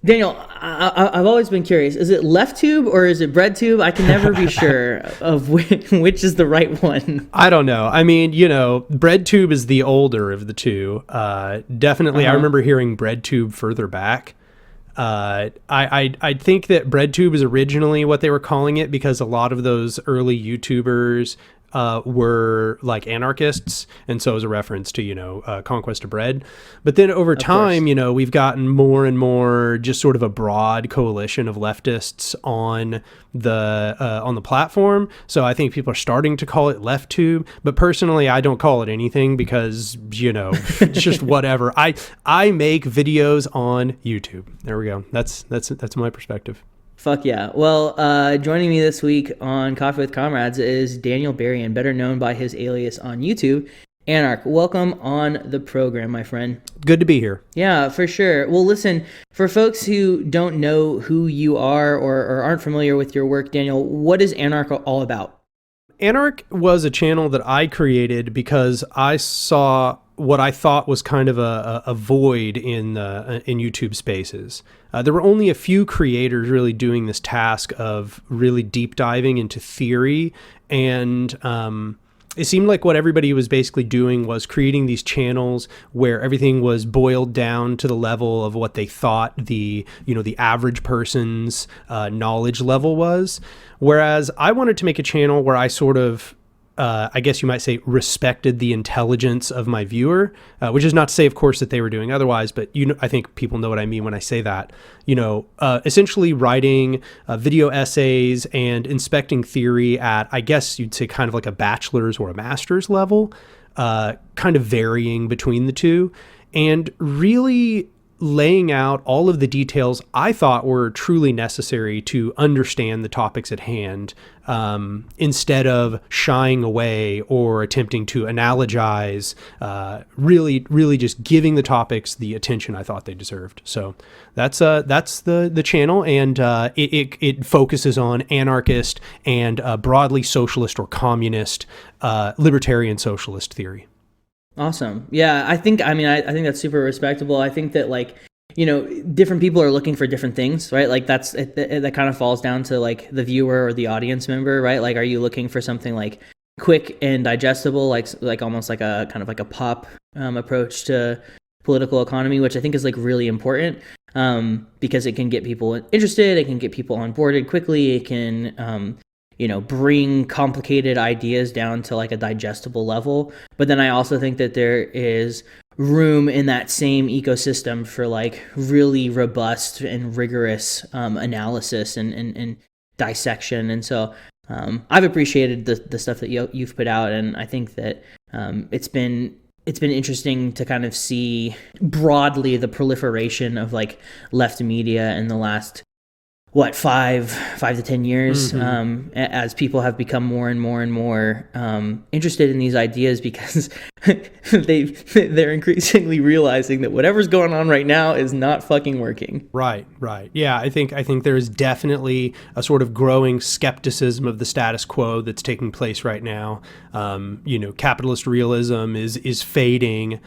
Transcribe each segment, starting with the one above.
Daniel, I've always been curious. Is it left tube or is it bread tube? I can never be sure of which is the right one. I don't know. I mean, bread tube is the older of the two. Definitely, I remember hearing bread tube further back. I think that bread tube is originally what they were calling it because a lot of those early YouTubers were like anarchists, and so it was a reference to conquest of bread. But then over time, we've gotten more and more just sort of a broad coalition of leftists on the platform. So I think people are starting to call it left tube, but personally I don't call it anything because it's just whatever. I make videos on YouTube. There we go. That's my perspective. Fuck yeah. Well, joining me this week on Coffee with Comrades is Daniel Baryon, better known by his alias on YouTube, Anark. Welcome on the program, my friend. Good to be here. Yeah, for sure. Well, listen, for folks who don't know who you are or aren't familiar with your work, Daniel, what is Anark all about? Anark was a channel that I created because I saw what I thought was kind of a void in YouTube spaces. There were only a few creators really doing this task of really deep diving into theory, and it seemed like what everybody was basically doing was creating these channels where everything was boiled down to the level of what they thought the average person's knowledge level was. Whereas I wanted to make a channel where I sort of I guess you might say, respected the intelligence of my viewer, which is not to say, of course, that they were doing otherwise, but I think people know what I mean when I say that. Essentially writing video essays and inspecting theory at, I guess you'd say, kind of like a bachelor's or a master's level, kind of varying between the two, and really laying out all of the details I thought were truly necessary to understand the topics at hand, instead of shying away or attempting to analogize, really just giving the topics the attention I thought they deserved. So that's the channel, and it focuses on anarchist and broadly socialist or communist, libertarian socialist theory. Awesome. Yeah, I think that's super respectable. I think that different people are looking for different things, right? Like that kind of falls down to like the viewer or the audience member, right? Like, are you looking for something like quick and digestible, like almost like a kind of like a pop approach to political economy, which I think is like really important, because it can get people interested, it can get people onboarded quickly, it can bring complicated ideas down to like a digestible level. But then I also think that there is room in that same ecosystem for like really robust and rigorous analysis and dissection. And so I've appreciated the stuff that you've put out, and I think that it's been interesting to kind of see broadly the proliferation of like left media in the last 5 to 10 years, as people have become more and more and more interested in these ideas, because they're increasingly realizing that whatever's going on right now is not fucking working. Right. Yeah, I think there is definitely a sort of growing skepticism of the status quo that's taking place right now. Capitalist realism is fading.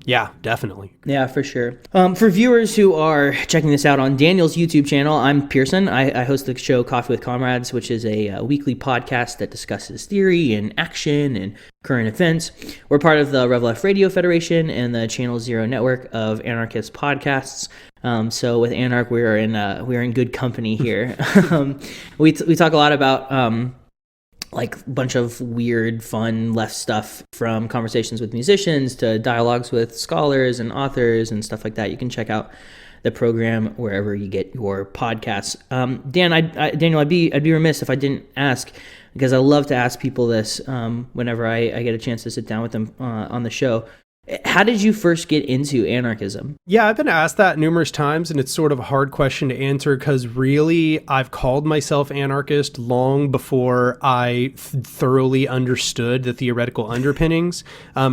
Yeah, definitely. Yeah, for sure. For viewers who are checking this out on Daniel's YouTube channel, I'm Pearson. I host the show Coffee with Comrades, which is a weekly podcast that discusses theory and action and current events. We're part of the Rev Left Radio Federation and the Channel Zero network of anarchist podcasts. So with Anark, we're in good company here. We talk a lot about like a bunch of weird, fun left stuff, from conversations with musicians to dialogues with scholars and authors and stuff like that. You can check out the program wherever you get your podcasts. Daniel, I'd be remiss if I didn't ask, because I love to ask people this whenever I get a chance to sit down with them on the show. How did you first get into anarchism? Yeah, I've been asked that numerous times, and it's sort of a hard question to answer, because really I've called myself anarchist long before I thoroughly understood the theoretical underpinnings.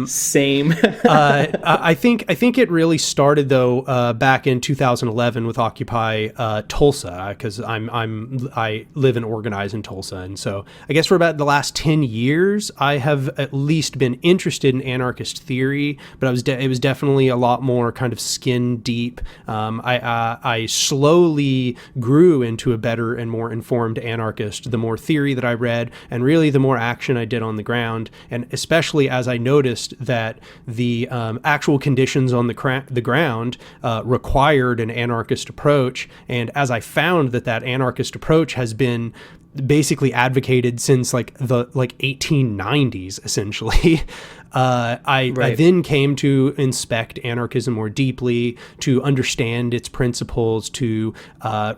Same. I think it really started though back in 2011 with Occupy Tulsa, because I live and organize in Tulsa, and so I guess for about the last 10 years I have at least been interested in anarchist theory. but it was definitely a lot more kind of skin deep. I slowly grew into a better and more informed anarchist the more theory that I read, and really the more action I did on the ground, and especially as I noticed that the actual conditions on the ground required an anarchist approach, and as I found that anarchist approach has been basically advocated since like the 1890s essentially. I then came to inspect anarchism more deeply, to understand its principles, to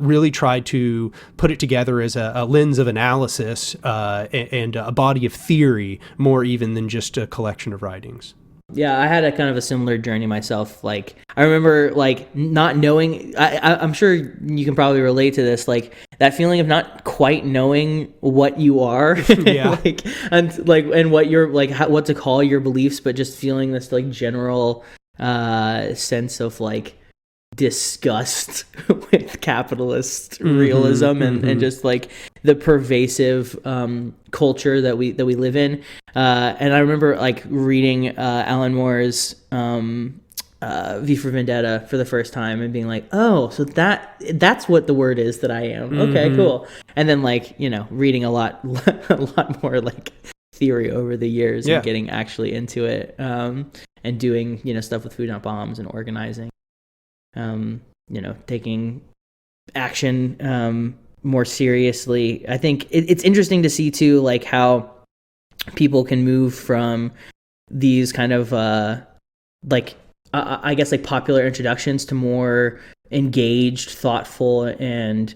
really try to put it together as a lens of analysis and a body of theory, more even than just a collection of writings. Yeah, I had a kind of a similar journey myself. Like, I remember like not knowing, I'm sure you can probably relate to this, like that feeling of not quite knowing what you are, yeah. and what you're like, what to call your beliefs, but just feeling this like general sense of like disgust with capitalist realism and just like the pervasive culture that we live in. And I remember like reading Alan Moore's V for Vendetta for the first time and being like, oh, so that's what the word is that I am. Okay, cool. And then like, reading a lot more like theory over the years and getting actually into it, and doing, stuff with Food Not Bombs and organizing, taking action more seriously. I think it's interesting to see too, like how people can move from these kind of I guess like popular introductions to more engaged, thoughtful, and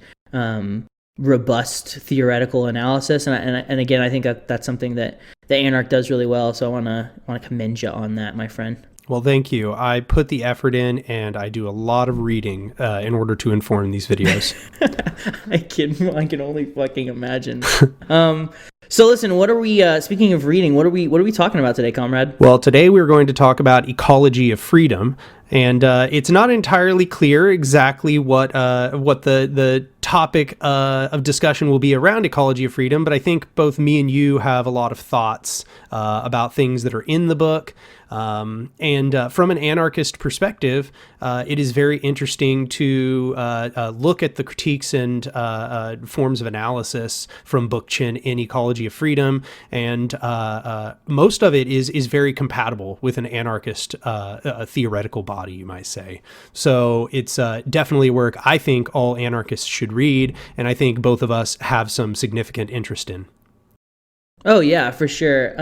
robust theoretical analysis. And again, I think that's something that the Anark does really well. So I want to commend you on that, my friend. Well, thank you. I put the effort in, and I do a lot of reading in order to inform these videos. I can only fucking imagine. So listen, what are we? Speaking of reading, what are we talking about today, comrade? Well, today we're going to talk about Ecology of Freedom, and it's not entirely clear exactly what the topic of discussion will be around Ecology of Freedom, but I think both me and you have a lot of thoughts about things that are in the book. And from an anarchist perspective, it is very interesting to look at the critiques and forms of analysis from Bookchin in Ecology of Freedom, and most of it is very compatible with an anarchist theoretical body, you might say. So it's definitely work I think all anarchists should read, and I think both of us have some significant interest in. Oh yeah, for sure.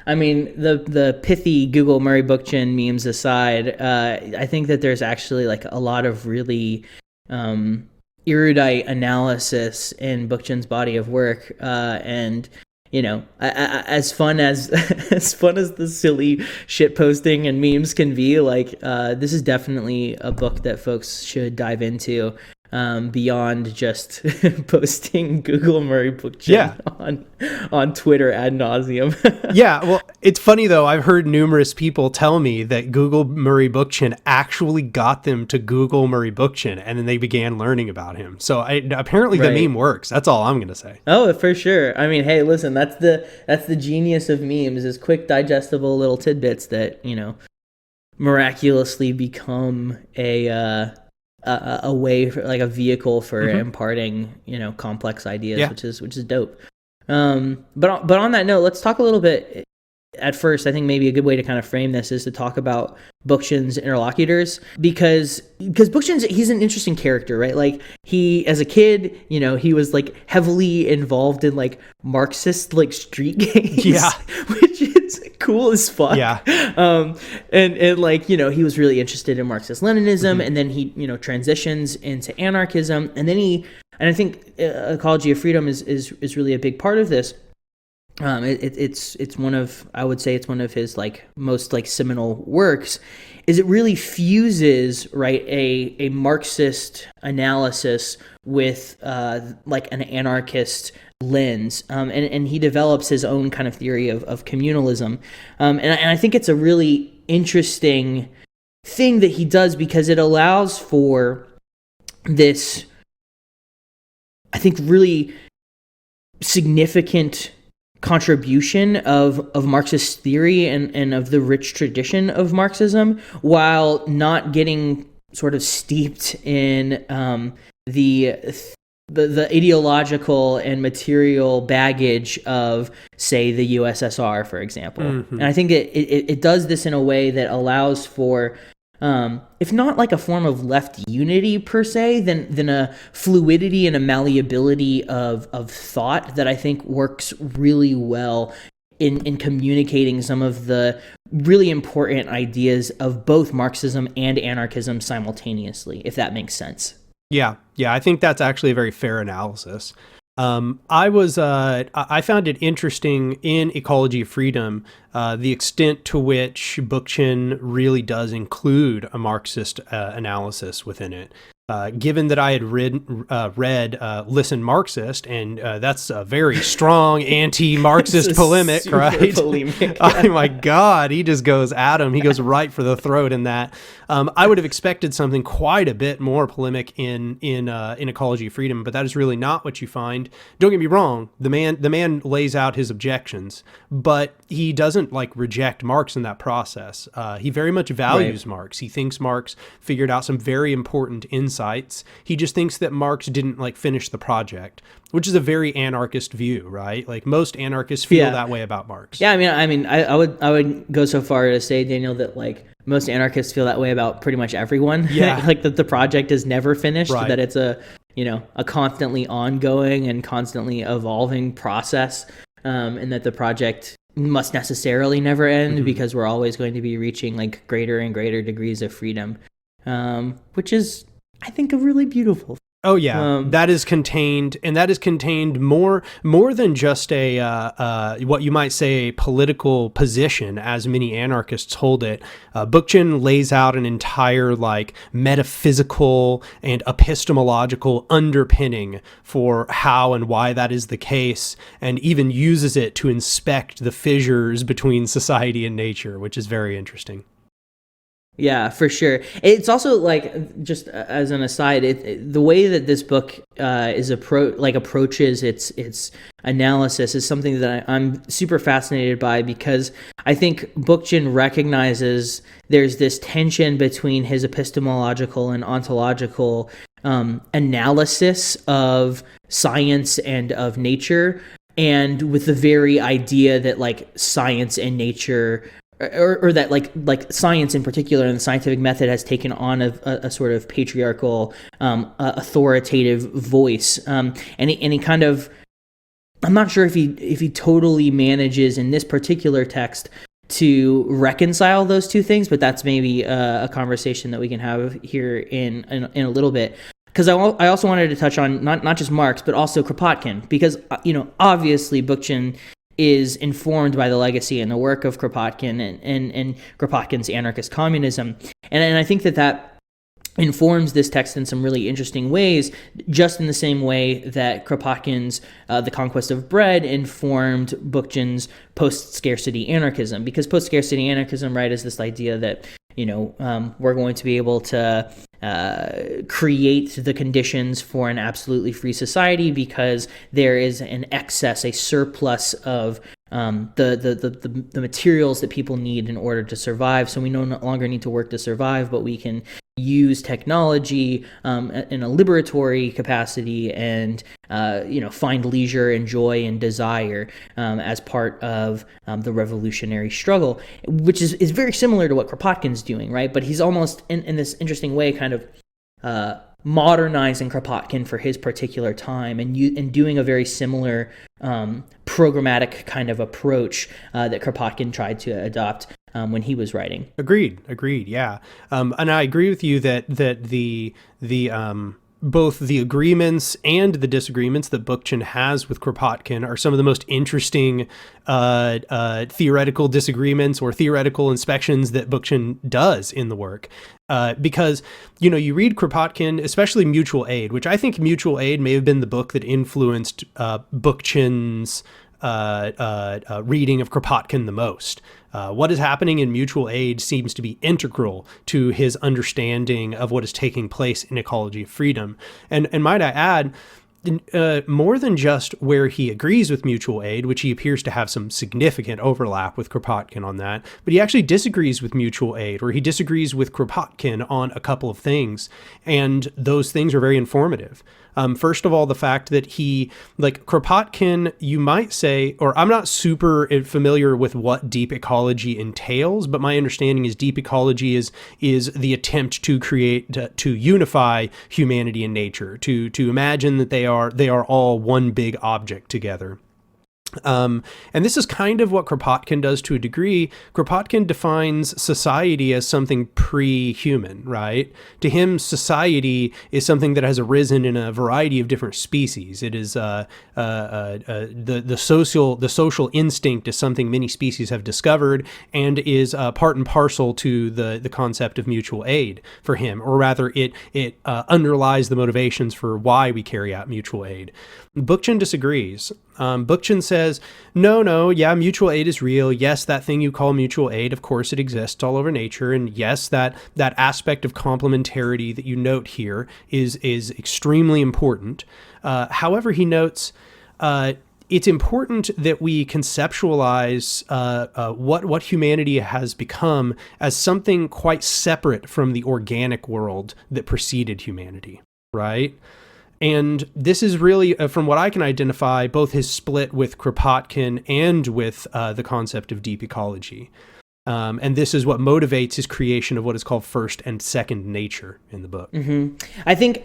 I mean, the pithy Google Murray Bookchin memes aside, I think that there's actually like a lot of really erudite analysis in Bookchin's body of work, and as fun as the silly shit posting and memes can be, like this is definitely a book that folks should dive into. Beyond just posting Google Murray Bookchin on Twitter ad nauseum. Yeah, well, it's funny though. I've heard numerous people tell me that Google Murray Bookchin actually got them to Google Murray Bookchin, and then they began learning about him. So apparently the meme works. That's all I'm going to say. Oh, for sure. I mean, hey, listen, that's the genius of memes, is quick, digestible little tidbits that miraculously become a way for, like, a vehicle for imparting complex ideas, which is dope. But on that note, let's talk a little bit. At first, I think maybe a good way to kind of frame this is to talk about Bookchin's interlocutors, because he's an interesting character, right? Like, he, as a kid, he was like heavily involved in like Marxist like street gangs, which is cool as fuck. And like, he was really interested in Marxist Leninism, and then he transitions into anarchism, and then I think Ecology of Freedom is really a big part of this. It's one of, I would say it's one of his like most like seminal works, is it really fuses, right, a Marxist analysis with like an anarchist lens, and he develops his own kind of theory of communalism, and I think it's a really interesting thing that he does, because it allows for this, I think, really significant contribution of Marxist theory and of the rich tradition of Marxism, while not getting sort of steeped in the ideological and material baggage of, say, the USSR, for example. And I think it does this in a way that allows for, if not like a form of left unity per se, then a fluidity and a malleability of thought that I think works really well in communicating some of the really important ideas of both Marxism and anarchism simultaneously, if that makes sense. Yeah, I think that's actually a very fair analysis. I found it interesting in Ecology of Freedom, the extent to which Bookchin really does include a Marxist analysis within it. Given that I had read Listen Marxist, and that's a very strong anti-Marxist polemic, right? Polemic. Oh my God, he just goes at him. He goes right for the throat in that. I would have expected something quite a bit more polemic in Ecology of Freedom, but that is really not what you find. Don't get me wrong, the man lays out his objections, but he doesn't like reject Marx in that process. He very much values Marx. He thinks Marx figured out some very important insights. He just thinks that Marx didn't like finish the project, which is a very anarchist view, right? Like most anarchists feel that way about Marx. Yeah, I would go so far to say, Daniel, that like most anarchists feel that way about pretty much everyone. Yeah. Like that the project is never finished, Right. that it's a constantly ongoing and constantly evolving process, and that the project must necessarily never end because we're always going to be reaching like greater and greater degrees of freedom, which is, I think, a really beautiful. Oh yeah, that is contained more than just a what you might say a political position, as many anarchists hold it. Bookchin lays out an entire like metaphysical and epistemological underpinning for how and why that is the case, and even uses it to inspect the fissures between society and nature, which is very interesting. Yeah, for sure. It's also like, just as an aside, the way that this book approaches its analysis is something that I'm super fascinated by, because I think Bookchin recognizes there's this tension between his epistemological and ontological analysis of science and of nature, and with the very idea that like science and nature, or that like science in particular and the scientific method has taken on a sort of patriarchal, authoritative voice, and he kind of, I'm not sure if he totally manages in this particular text to reconcile those two things, but that's maybe a conversation that we can have here in a little bit. Because I also wanted to touch on not just Marx, but also Kropotkin, because obviously Bookchin is informed by the legacy and the work of Kropotkin and Kropotkin's anarchist communism. And I think that informs this text in some really interesting ways, just in the same way that Kropotkin's The Conquest of Bread informed Bookchin's Post-Scarcity Anarchism. Because Post-Scarcity Anarchism, right, is this idea that we're going to be able to create the conditions for an absolutely free society because there is an excess, a surplus of the materials that people need in order to survive. So we no longer need to work to survive, but we can use technology in a liberatory capacity and find leisure and joy and desire as part of the revolutionary struggle, which is very similar to what Kropotkin's doing, right? But he's almost in this interesting way kind of modernizing Kropotkin for his particular time and doing a very similar programmatic kind of approach that Kropotkin tried to adopt when he was writing. Agreed. Yeah. And I agree with you that the both the agreements and the disagreements that Bookchin has with Kropotkin are some of the most interesting theoretical disagreements or theoretical inspections that Bookchin does in the work. Because, you read Kropotkin, especially Mutual Aid, which I think Mutual Aid may have been the book that influenced Bookchin's reading of Kropotkin the most. What is happening in Mutual Aid seems to be integral to his understanding of what is taking place in Ecology of Freedom. And might I add, more than just where he agrees with mutual aid, which he appears to have some significant overlap with Kropotkin on that, but he actually disagrees with mutual aid, or he disagrees with Kropotkin on a couple of things, and those things are very informative. First of all, the fact that he, like Kropotkin, you might say, or I'm not super familiar with what deep ecology entails, but my understanding is deep ecology is the attempt to create, to unify humanity and nature, to imagine that they are all one big object together. And this is kind of what Kropotkin does to a degree. Kropotkin defines society as something pre-human, right? To him, society is something that has arisen in a variety of different species. It is the social instinct is something many species have discovered, and is part and parcel to the concept of mutual aid for him, or rather, it underlies the motivations for why we carry out mutual aid. Bookchin disagrees. Bookchin says, no, yeah, mutual aid is real. Yes, that thing you call mutual aid, of course, it exists all over nature. And yes, that aspect of complementarity that you note here is extremely important. However, he notes it's important that we conceptualize what humanity has become as something quite separate from the organic world that preceded humanity, right? And this is really, from what I can identify, both his split with Kropotkin and with the concept of deep ecology. And this is what motivates his creation of what is called first and second nature in the book. Mm-hmm. I think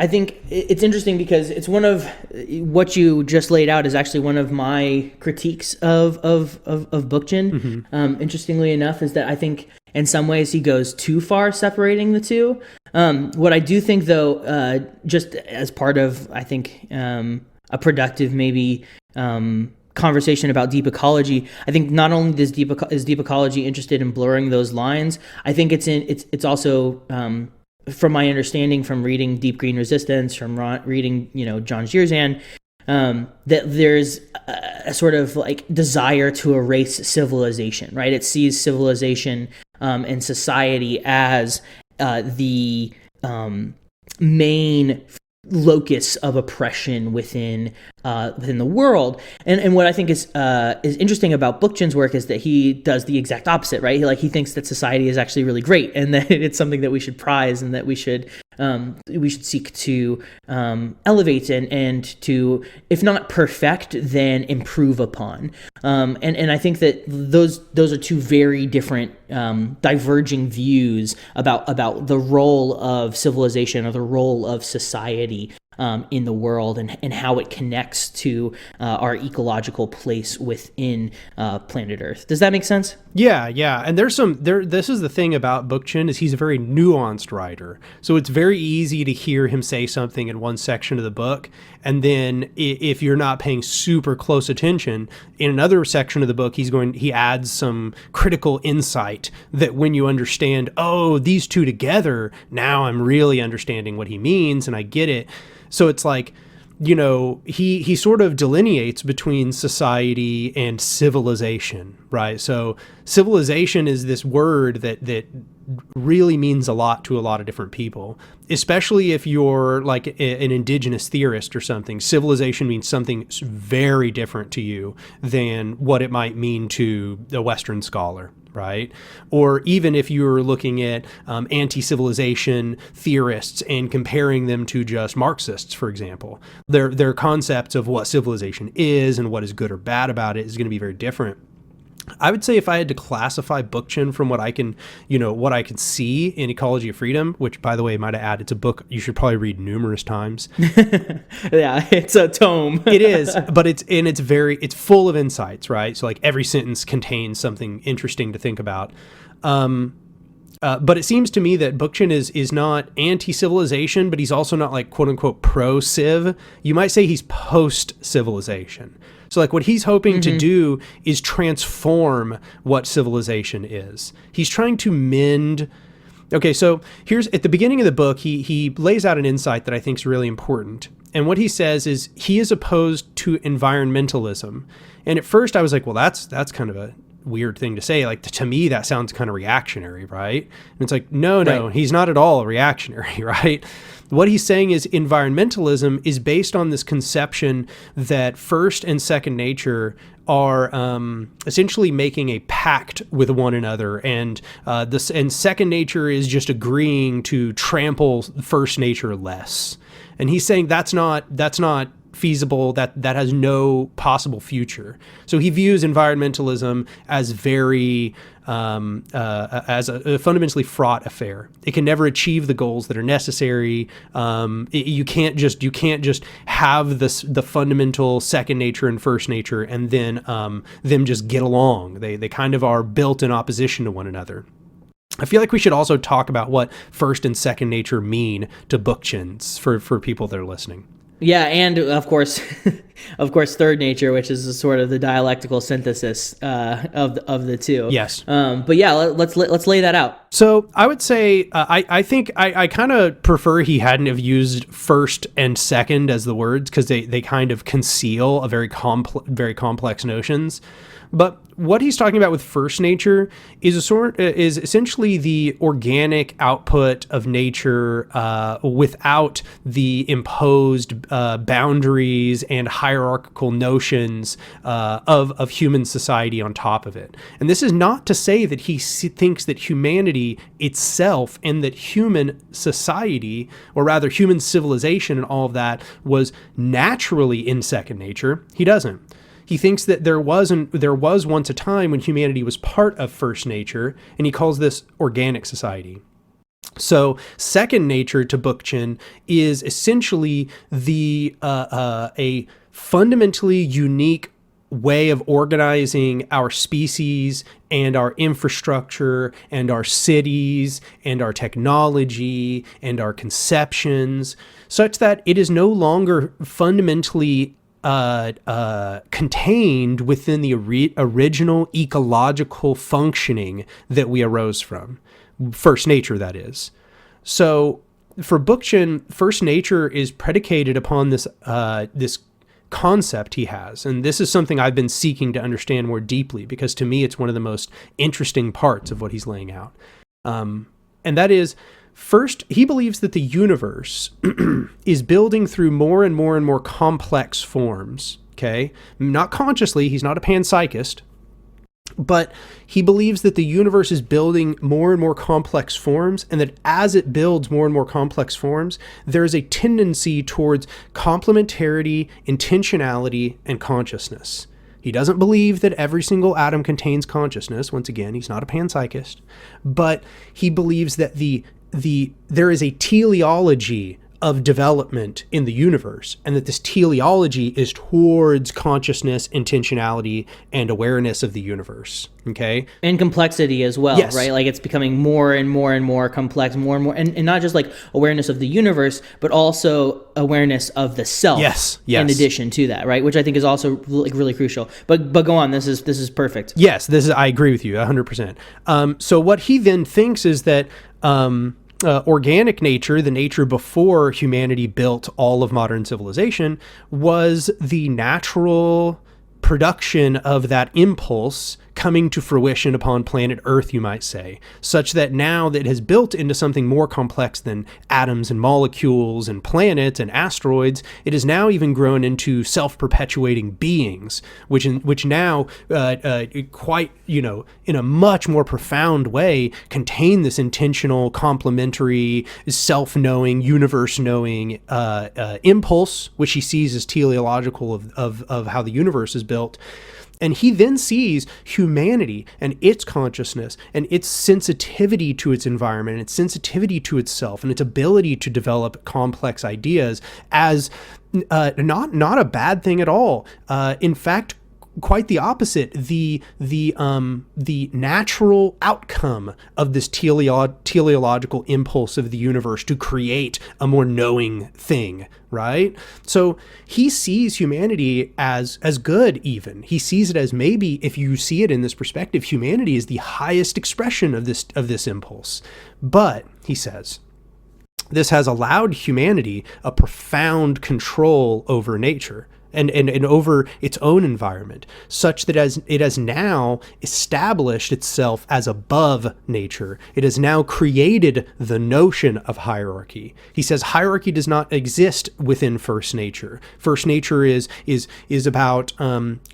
it's interesting because it's one of what you just laid out is actually one of my critiques of Bookchin. Mm-hmm. Interestingly enough, is that I think in some ways he goes too far separating the two. What I do think, though, just as part of, I think, a productive maybe conversation about deep ecology, I think not only is deep ecology interested in blurring those lines, I think it's also, from my understanding from reading Deep Green Resistance, from reading John Gierzan, that there's a sort of like desire to erase civilization, right? It sees civilization and society as the main locus of oppression within the world, and what I think is interesting about Bookchin's work is that he does the exact opposite, right? He thinks that society is actually really great, and that it's something that we should prize, and that we should seek to elevate and to, if not perfect, then improve upon. And I think that those are two very different diverging views about the role of civilization or the role of society in the world, and how it connects to our ecological place within planet Earth. Does that make sense? Yeah. And this is the thing about Bookchin, is he's a very nuanced writer. So it's very easy to hear him say something in one section of the book, and then if you're not paying super close attention, in another section of the book, he adds some critical insight that when you understand, oh, these two together, now I'm really understanding what he means and I get it. So it's like, he sort of delineates between society and civilization, right? So civilization is this word that really means a lot to a lot of different people, especially if you're like an indigenous theorist or something. Civilization means something very different to you than what it might mean to a Western scholar, right? Or even if you're looking at anti-civilization theorists and comparing them to just Marxists, for example, their concepts of what civilization is and what is good or bad about it is going to be very different. I would say if I had to classify Bookchin from what I can see in Ecology of Freedom, which, by the way, might I add, it's a book you should probably read numerous times. Yeah, it's a tome. It is, but it's full of insights, right? So like every sentence contains something interesting to think about. But it seems to me that Bookchin is not anti-civilization, but he's also not like quote unquote pro-civ. You might say he's post-civilization. So like what he's hoping to do is transform what civilization is. He's trying to mend. Okay, so here's at the beginning of the book, he lays out an insight that I think is really important. And what he says is he is opposed to environmentalism. And at first I was like, well, that's kind of weird thing to say. Like, to me, that sounds kind of reactionary, right? And it's like, no, he's not at all reactionary, right? What he's saying is environmentalism is based on this conception that first and second nature are essentially making a pact with one another, and second nature is just agreeing to trample first nature less. And he's saying that's not feasible, that has no possible future. So he views environmentalism as very as a fundamentally fraught affair. It can never achieve the goals that are necessary. You can't just have the fundamental second nature and first nature and then them just get along. They kind of are built in opposition to one another. I feel like we should also talk about what first and second nature mean to Bookchins for people that are listening. Yeah, and of course, third nature, which is sort of the dialectical synthesis of the two. Yes. But yeah, let's lay that out. So I would say I think I kind of prefer he hadn't have used first and second as the words, because they kind of conceal a very complex notions. But what he's talking about with first nature is essentially the organic output of nature without the imposed boundaries and hierarchical notions of human society on top of it. And this is not to say that he thinks that humanity itself and that human society, or rather human civilization and all of that, was naturally in second nature. He doesn't. He thinks that there was once a time when humanity was part of first nature, and he calls this organic society. So second nature to Bookchin is essentially a fundamentally unique way of organizing our species and our infrastructure and our cities and our technology and our conceptions, such that it is no longer fundamentally contained within the original ecological functioning that we arose from. First nature, that is. So for Bookchin, first nature is predicated upon this concept he has. And this is something I've been seeking to understand more deeply, because to me, it's one of the most interesting parts of what he's laying out. And that is, first, he believes that the universe is building through more and more and more complex forms, okay? Not consciously, he's not a panpsychist, but he believes that the universe is building more and more complex forms, and that as it builds more and more complex forms, there is a tendency towards complementarity, intentionality, and consciousness. He doesn't believe that every single atom contains consciousness. Once again, he's not a panpsychist, but he believes that there is a teleology of development in the universe, and that this teleology is towards consciousness, intentionality, and awareness of the universe. Okay? And complexity as well, yes. Right? Like, it's becoming more and more and more complex, more and more, and not just like awareness of the universe, but also awareness of the self. Yes. In addition to that, right? Which I think is also like really crucial. But go on. This is perfect. Yes, I agree with you 100%. So what he then thinks is that organic nature, the nature before humanity built all of modern civilization, was the natural production of that impulse coming to fruition upon planet Earth, you might say, such that now that it has built into something more complex than atoms and molecules and planets and asteroids, it has now even grown into self-perpetuating beings, which now quite, in a much more profound way, contain this intentional, complementary, self-knowing, universe-knowing impulse, which he sees as teleological of how the universe is built. And he then sees humanity and its consciousness and its sensitivity to its environment and its sensitivity to itself and its ability to develop complex ideas as not a bad thing at all. In fact, quite the opposite. The natural outcome of this teleological impulse of the universe to create a more knowing thing, right? So he sees humanity as good even. He sees it as, maybe if you see it in this perspective, humanity is the highest expression of this impulse. But, he says, this has allowed humanity a profound control over nature. and over its own environment, such that as it has now established itself as above nature, it has now created the notion of hierarchy. He says hierarchy does not exist within first nature. First nature is about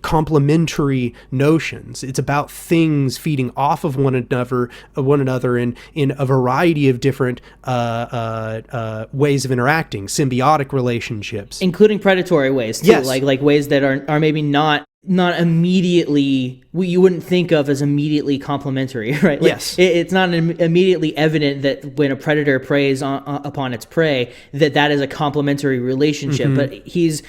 complementary notions. It's about things feeding off of one another in a variety of different ways of interacting, symbiotic relationships, including predatory ways too. Yes. Like ways that are maybe not immediately, you wouldn't think of as immediately complementary, right? Like, yes. It's not immediately evident that when a predator preys upon its prey, that is a complementary relationship. But he's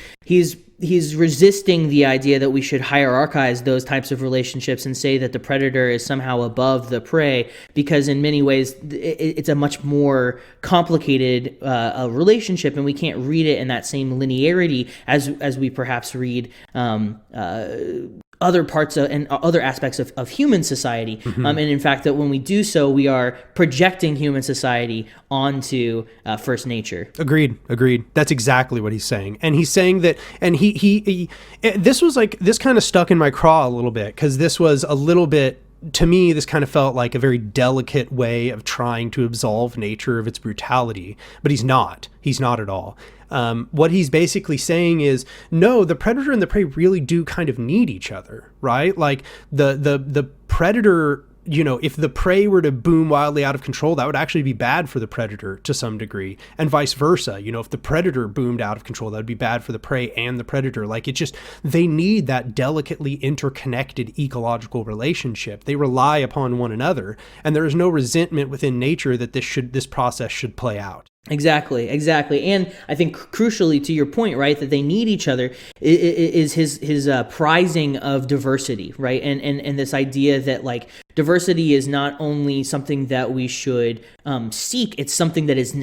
resisting the idea that we should hierarchize those types of relationships and say that the predator is somehow above the prey, because in many ways it's a much more complicated relationship, and we can't read it in that same linearity as we perhaps read other parts of, and other aspects of human society. And in fact, that when we do so, we are projecting human society onto first nature. Agreed. That's exactly what he's saying. And he's saying that, and this kind of stuck in my craw a little bit, because this was a little bit, to me, this kind of felt like a very delicate way of trying to absolve nature of its brutality, but he's not at all. What he's basically saying is, no, the predator and the prey really do kind of need each other, right? Like the predator, if the prey were to boom wildly out of control, that would actually be bad for the predator to some degree, and vice versa. If the predator boomed out of control, that would be bad for the prey and the predator. Like, it's just, they need that delicately interconnected ecological relationship. They rely upon one another, and there is no resentment within nature that this process should play out. Exactly. And I think crucially to your point, right, that they need each other is his prizing of diversity, right? And this idea that, like, diversity is not only something that we should seek, it's something that is a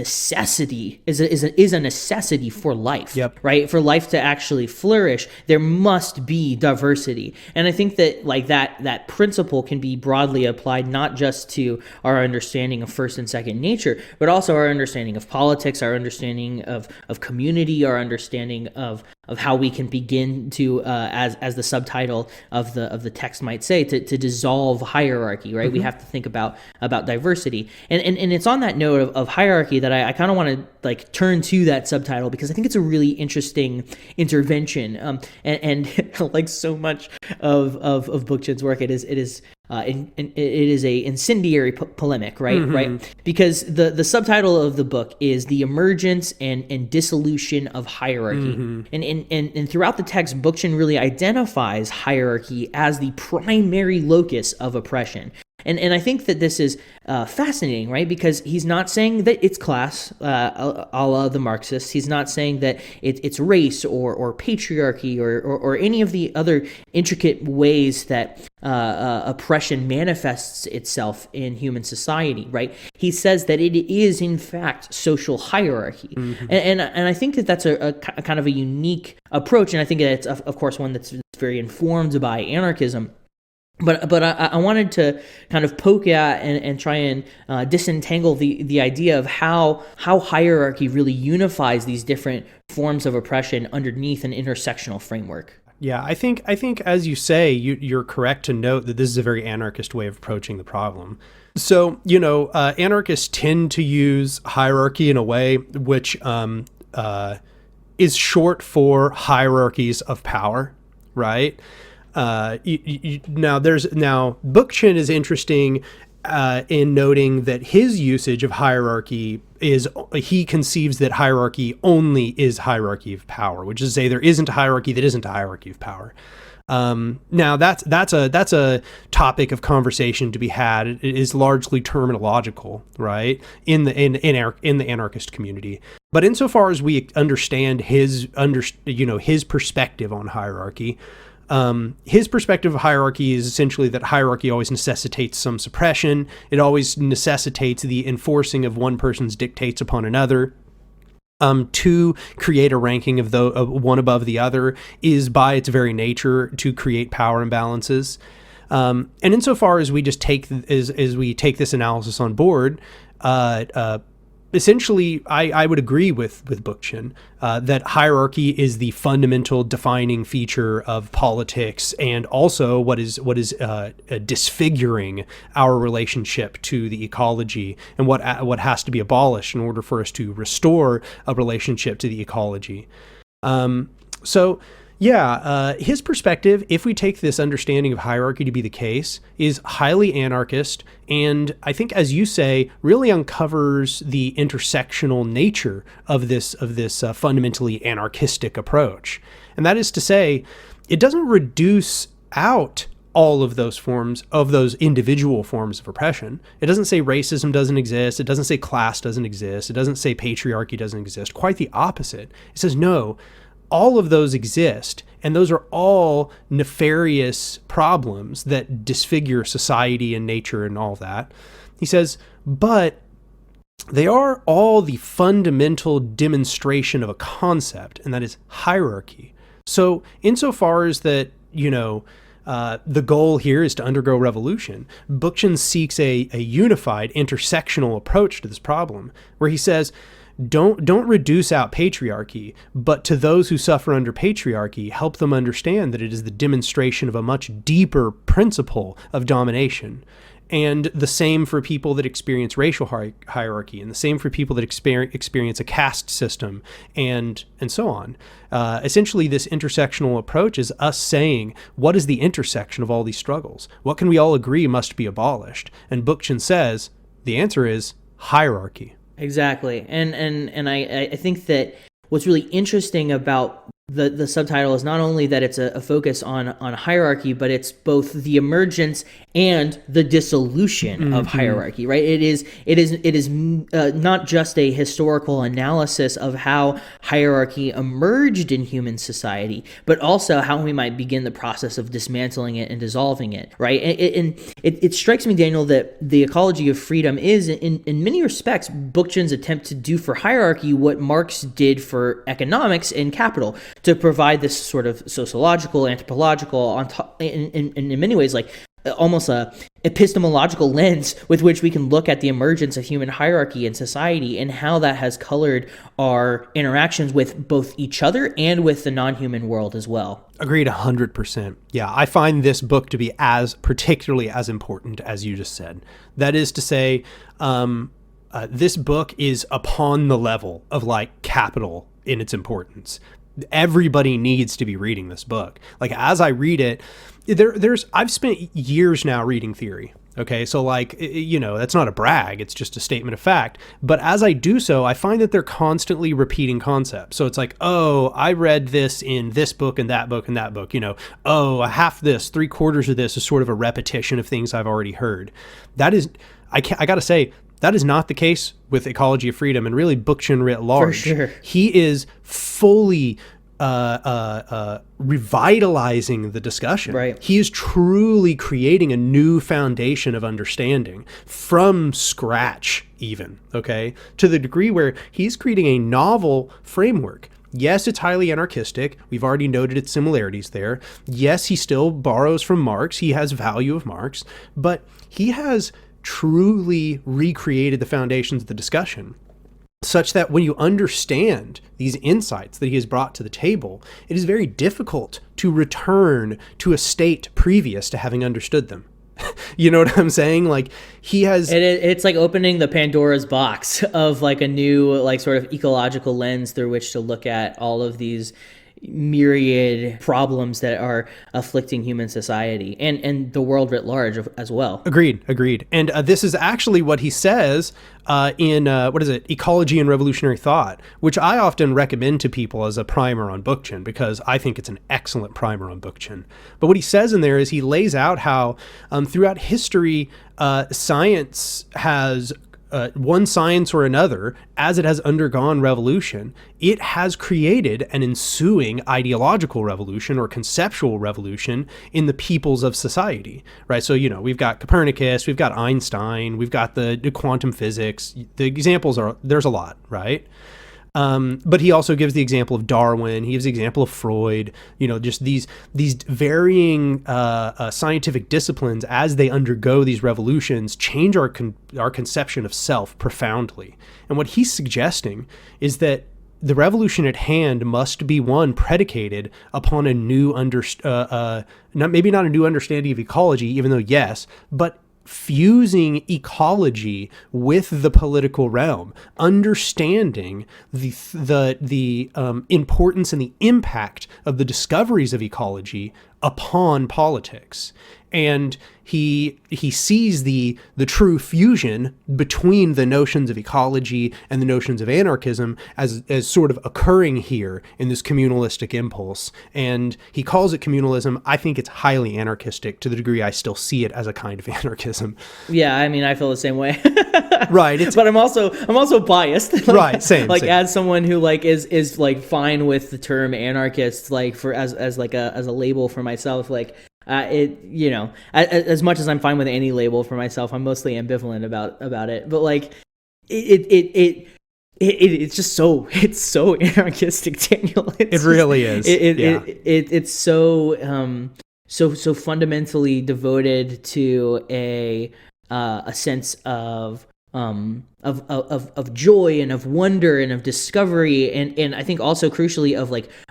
necessity for life. Yep. Right? For life to actually flourish, there must be diversity. And I think that, like, that principle can be broadly applied not just to our understanding of first and second nature, but also our understanding of politics, our understanding of community, our understanding of how we can begin to, as the subtitle of the text might say, to dissolve hierarchy, right? We have to think about diversity, and it's on that note of hierarchy that I kind of want to, like, turn to that subtitle, because I think it's a really interesting intervention, and like so much of Bookchin's work, it is a incendiary polemic, right? Right? Because the subtitle of the book is The Emergence and Dissolution of Hierarchy. And throughout the text, Bookchin really identifies hierarchy as the primary locus of oppression. And I think that this is fascinating, right? Because he's not saying that it's class, a la the Marxists. He's not saying that it's race or patriarchy or any of the other intricate ways that oppression manifests itself in human society, right? He says that it is, in fact, social hierarchy. And I think that that's a kind of a unique approach, and I think that it's, of course, one that's very informed by anarchism. But I wanted to kind of poke at and try and disentangle the idea of how hierarchy really unifies these different forms of oppression underneath an intersectional framework. Yeah, I think as you say, you're correct to note that this is a very anarchist way of approaching the problem. So, anarchists tend to use hierarchy in a way which is short for hierarchies of power, right? Now Bookchin is interesting in noting that his usage of hierarchy is, he conceives that hierarchy only is hierarchy of power, which is to say there isn't a hierarchy that isn't a hierarchy of power. Now that's a topic of conversation to be had. It is largely terminological, right, in the anarchist community. But insofar as we understand his perspective on hierarchy, his perspective of hierarchy is essentially that hierarchy always necessitates some suppression. It always necessitates the enforcing of one person's dictates upon another. To create a ranking of one above the other is by its very nature to create power imbalances. And insofar as we just take this analysis on board, essentially, I would agree with Bookchin that hierarchy is the fundamental defining feature of politics, and also what is disfiguring our relationship to the ecology, and what has to be abolished in order for us to restore a relationship to the ecology. His perspective, if we take this understanding of hierarchy to be the case, is highly anarchist, and I think, as you say, really uncovers the intersectional nature of this fundamentally anarchistic approach. And that is to say, it doesn't reduce out all of those forms, of those individual forms of oppression. It doesn't say racism doesn't exist. It doesn't say class doesn't exist. It doesn't say patriarchy doesn't exist. Quite the opposite. It says, no, all of those exist, and those are all nefarious problems that disfigure society and nature and all that. He says, but they are all the fundamental demonstration of a concept, and that is hierarchy. So insofar as that, the goal here is to undergo revolution, Bookchin seeks a unified intersectional approach to this problem, where he says, don't reduce out patriarchy, but to those who suffer under patriarchy, help them understand that it is the demonstration of a much deeper principle of domination. And the same for people that experience racial hierarchy, and the same for people that experience a caste system, and so on. Essentially, this intersectional approach is us saying, what is the intersection of all these struggles? What can we all agree must be abolished? And Bookchin says, the answer is hierarchy. Exactly. And I think that what's really interesting about the subtitle is not only that it's a focus on hierarchy, but it's both the emergence and the dissolution of hierarchy, right? It is not just a historical analysis of how hierarchy emerged in human society, but also how we might begin the process of dismantling it and dissolving it, right? And it strikes me, Daniel, that the Ecology of Freedom is, in many respects, Bookchin's attempt to do for hierarchy what Marx did for economics in Capital, to provide this sort of sociological, anthropological, in many ways, like almost a epistemological lens with which we can look at the emergence of human hierarchy in society and how that has colored our interactions with both each other and with the non-human world as well. Agreed 100%. Yeah, I find this book to be particularly as important as you just said. That is to say, this book is upon the level of like Capital in its importance. Everybody needs to be reading this book. Like, as I read it, I've spent years now reading theory. Okay, so that's not a brag, it's just a statement of fact. But as I do so, I find that they're constantly repeating concepts. So it's like, oh, I read this in this book and that book and that book, oh, a half this, 3/4 of this is sort of a repetition of things I've already heard. That is, I gotta say, that is not the case with Ecology of Freedom, and really Bookchin writ large. For sure. He is fully revitalizing the discussion. Right. He is truly creating a new foundation of understanding from scratch, even, okay? To the degree where he's creating a novel framework. Yes, it's highly anarchistic. We've already noted its similarities there. Yes, he still borrows from Marx. He has value of Marx, but he has truly recreated the foundations of the discussion, such that when you understand these insights that he has brought to the table, it is very difficult to return to a state previous to having understood them. You know what I'm saying? Like, he has... It's like opening the Pandora's box of like a new, like, sort of ecological lens through which to look at all of these myriad problems that are afflicting human society and the world writ large as well. Agreed. And this is actually what he says in Ecology and Revolutionary Thought, which I often recommend to people as a primer on Bookchin, because I think it's an excellent primer on Bookchin. But what he says in there is he lays out how throughout history, science has one science or another, as it has undergone revolution, it has created an ensuing ideological revolution or conceptual revolution in the peoples of society, right? So, we've got Copernicus, we've got Einstein, we've got the quantum physics. The examples there's a lot, right? But he also gives the example of Darwin. He gives the example of Freud. Just these varying scientific disciplines, as they undergo these revolutions, change our conception of self profoundly. And what he's suggesting is that the revolution at hand must be one predicated upon a new maybe not a new understanding of ecology, even though yes, but fusing ecology with the political realm, understanding the importance and the impact of the discoveries of ecology upon politics. And he sees the true fusion between the notions of ecology and the notions of anarchism as sort of occurring here in this communalistic impulse. And he calls it communalism. I think it's highly anarchistic, to the degree I still see it as a kind of anarchism. Yeah, I mean, I feel the same way. Right. But I'm also biased. Right. Same. As someone who is fine with the term anarchist, as a label for myself, as much as I'm fine with any label for myself, I'm mostly ambivalent about it. But it's just so anarchistic, Daniel. It really is. It's so fundamentally devoted to a sense of joy and of wonder and of discovery, and I think also crucially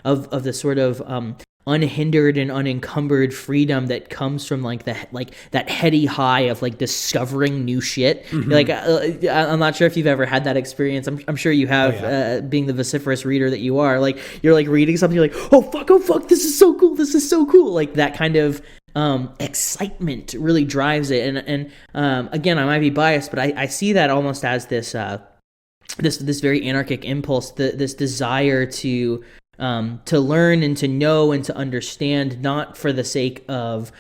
of the sort of unhindered and unencumbered freedom that comes from that heady high of discovering new shit. Mm-hmm. I'm not sure if you've ever had that experience. I'm sure you have. Oh, yeah. Being the vociferous reader that you are, you're reading something, you're like, oh fuck, this is so cool, that kind of excitement really drives it. And again, I might be biased, but I see that almost as this very anarchic impulse, this desire to learn and to know and to understand, not for the sake of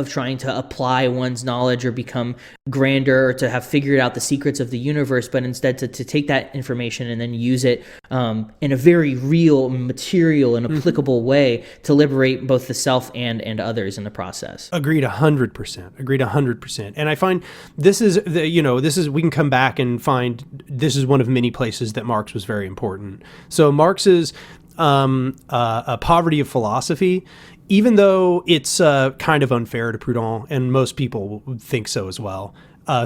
trying to apply one's knowledge or become grander or to have figured out the secrets of the universe, but instead to take that information and then use it in a very real, material, and applicable way to liberate both the self and others in the process. Agreed 100%. And I find this is we can come back and find this is one of many places that Marx was very important. So Marx's a poverty of philosophy, even though it's kind of unfair to Proudhon, and most people think so as well,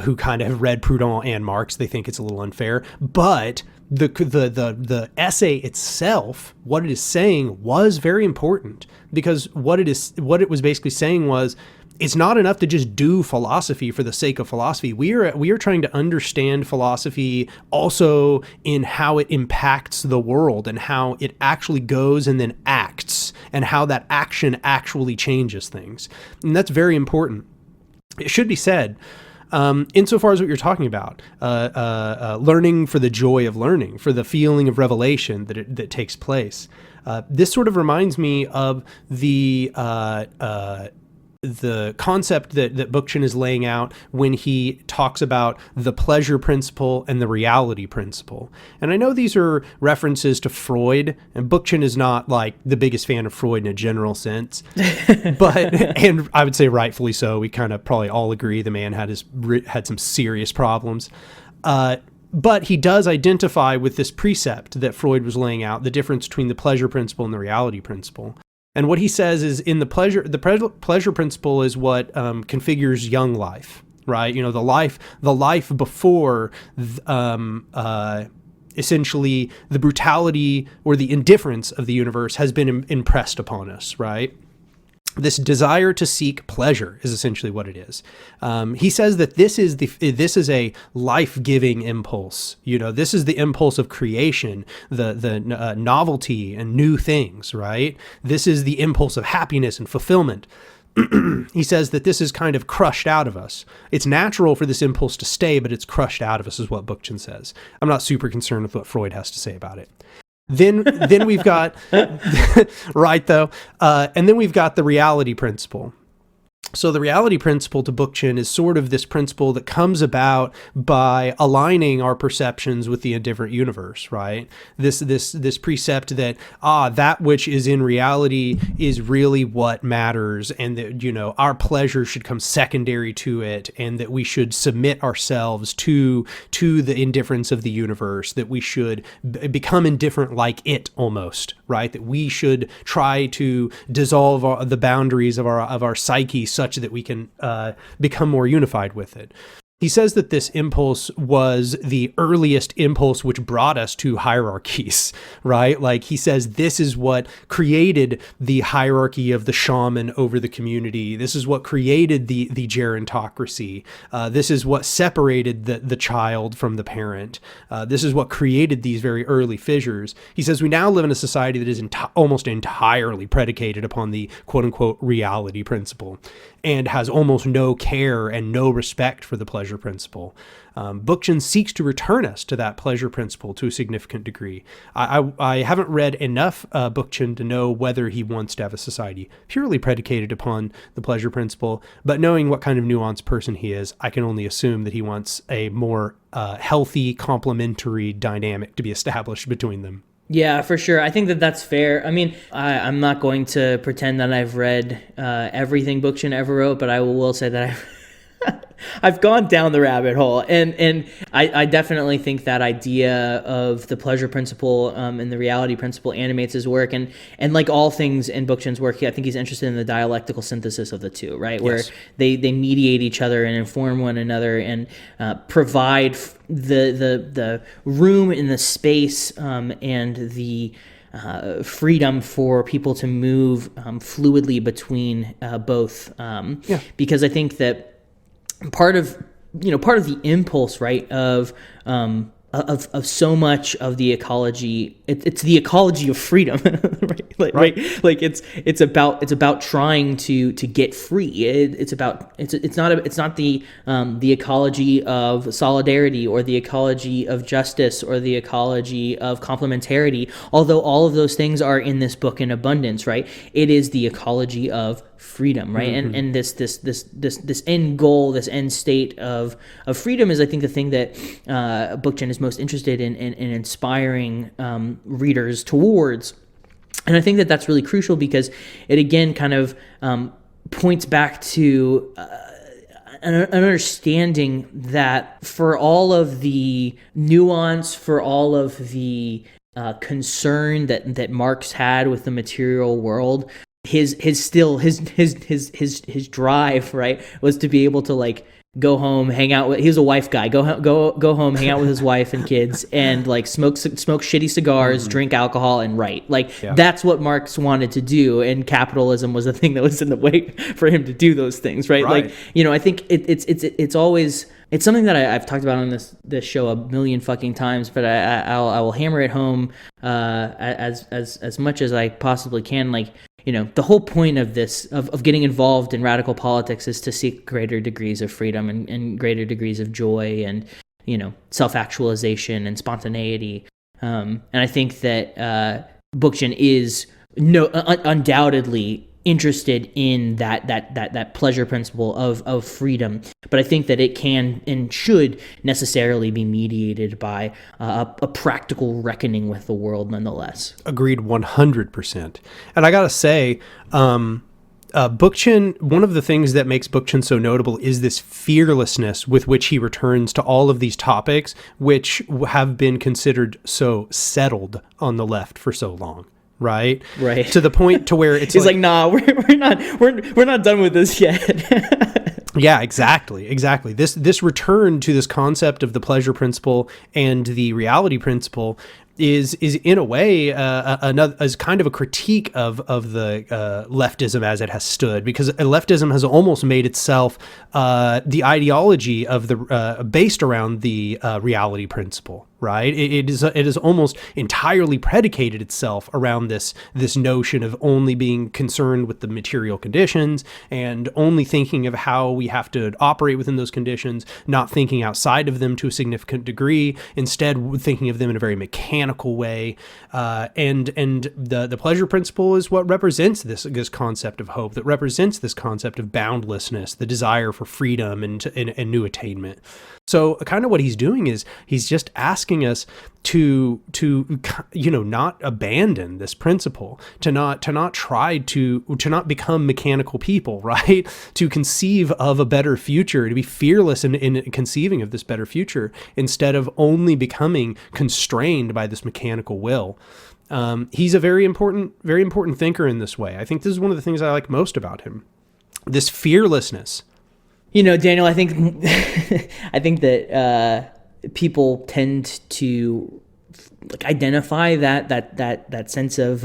who kind of have read Proudhon and Marx, they think it's a little unfair. But the essay itself, what it is saying, was very important, because what it was basically saying was, it's not enough to just do philosophy for the sake of philosophy. We are trying to understand philosophy also in how it impacts the world and how it actually goes and then acts, and how that action actually changes things. And that's very important. It should be said, insofar as what you're talking about, learning for the joy of learning, for the feeling of revelation that takes place. This sort of reminds me of the concept that Bookchin is laying out when he talks about the pleasure principle and the reality principle. And I know these are references to Freud, and Bookchin is not the biggest fan of Freud in a general sense, and I would say rightfully so. We kind of probably all agree the man had some serious problems. But he does identify with this precept that Freud was laying out, the difference between the pleasure principle and the reality principle. And what he says is, in the pleasure principle is what configures young life, right? The life before essentially the brutality or the indifference of the universe has been impressed upon us, right? This desire to seek pleasure is essentially what it is. He says that this is a life-giving impulse. This is the impulse of creation, the novelty and new things, right? This is the impulse of happiness and fulfillment. He says that this is kind of crushed out of us. It's natural for this impulse to stay, but it's crushed out of us, is what Bookchin says. I'm not super concerned with what Freud has to say about it. Then we've got right though, and then we've got the reality principle. So the reality principle to Bookchin is sort of this principle that comes about by aligning our perceptions with the indifferent universe, right? This precept that that which is in reality is really what matters, and that our pleasure should come secondary to it, and that we should submit ourselves to the indifference of the universe, that we should become indifferent like it almost, right? That we should try to dissolve the boundaries of our psyche such that we can become more unified with it. He says that this impulse was the earliest impulse which brought us to hierarchies, right? Like he says, this is what created the hierarchy of the shaman over the community. This is what created the gerontocracy. This is what separated the child from the parent. This is what created these very early fissures. He says, we now live in a society that is almost entirely predicated upon the quote unquote reality principle, and has almost no care and no respect for the pleasure principle. Bookchin seeks to return us to that pleasure principle to a significant degree. I haven't read enough Bookchin to know whether he wants to have a society purely predicated upon the pleasure principle, but knowing what kind of nuanced person he is, I can only assume that he wants a more healthy, complementary dynamic to be established between them. Yeah, for sure. I think that that's fair. I mean, I'm not going to pretend that I've read everything Bookchin ever wrote, but I will say that I've gone down the rabbit hole, and I definitely think that idea of the pleasure principle and the reality principle animates his work, and like all things in Bookchin's work, I think he's interested in the dialectical synthesis of the two, right? Where Yes. they mediate each other and inform one another and provide the room in the space and the freedom for people to move fluidly between both. Because I think that part of the impulse, right, of so much of the ecology, it's the ecology of freedom, right? Like it's about trying to get free. It's not the ecology of solidarity or the ecology of justice or the ecology of complementarity. Although all of those things are in this book in abundance, right? It is the ecology of freedom, right? Mm-hmm. And this end goal, this end state of freedom is, I think, the thing that Bookchin is most interested in inspiring readers towards. And I think that that's really crucial because it again kind of points back to an understanding that for all of the nuance, for all of the concern that Marx had with the material world, his drive, right, was to be able to like go home, hang out with, he was a wife guy, go home, hang out with his wife and kids, and like smoke shitty cigars, drink alcohol, and write. Like that's what Marx wanted to do, and capitalism was the thing that was in the way for him to do those things, right? Like, I think it's always, it's something that I've talked about on this show a million fucking times, but I will hammer it home as much as I possibly can. Like, the whole point of this, of getting involved in radical politics, is to seek greater degrees of freedom and greater degrees of joy and, self-actualization and spontaneity. And I think that Bookchin is undoubtedly interested in that pleasure principle of freedom, but I think that it can and should necessarily be mediated by a practical reckoning with the world nonetheless. Agreed 100%. And I gotta say, Bookchin, one of the things that makes Bookchin so notable is this fearlessness with which he returns to all of these topics, which have been considered so settled on the left for so long. Right. To the point to where it's he's like, nah, we're not done with this yet. Yeah, exactly. This return to this concept of the pleasure principle and the reality principle is in a way another, as kind of a critique of the leftism as it has stood, because leftism has almost made itself the ideology of the based around the reality principle. right? It is almost entirely predicated itself around this notion of only being concerned with the material conditions and only thinking of how we have to operate within those conditions, not thinking outside of them to a significant degree, instead thinking of them in a very mechanical way. And the pleasure principle is what represents this concept of hope, that represents this concept of boundlessness, the desire for freedom and new attainment. So kind of what he's doing is he's just asking us to not abandon this principle, to not become mechanical people, right? To conceive of a better future, to be fearless in conceiving of this better future, instead of only becoming constrained by this mechanical will. He's a very important thinker in this way. I think this is one of the things I like most about him. This fearlessness. Daniel, I think that people tend to identify that sense of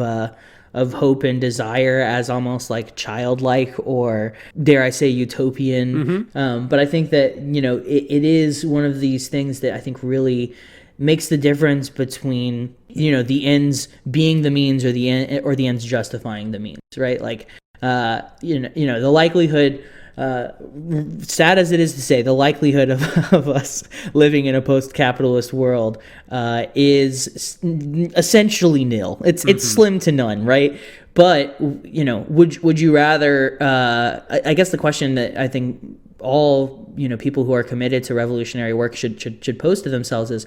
hope and desire as almost like childlike, or dare I say utopian. Mm-hmm. But I think that it is one of these things that I think really makes the difference between the ends being the means, or the ends justifying the means, right? Like the likelihood. Sad as it is to say, the likelihood of us living in a post-capitalist world is essentially nil. It's slim to none, right? But would you rather? I guess the question that I think all people who are committed to revolutionary work should pose to themselves is,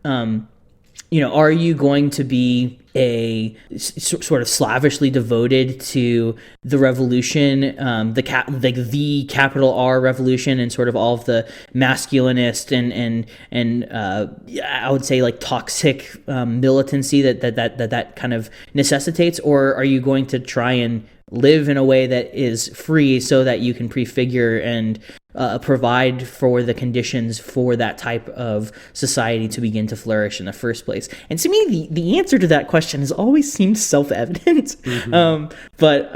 are you going to be a sort of slavishly devoted to the revolution, the capital R revolution, and sort of all of the masculinist and I would say like toxic militancy that kind of necessitates, or are you going to try and live in a way that is free so that you can prefigure and provide for the conditions for that type of society to begin to flourish in the first place? And to me, the answer to that question has always seemed self-evident. But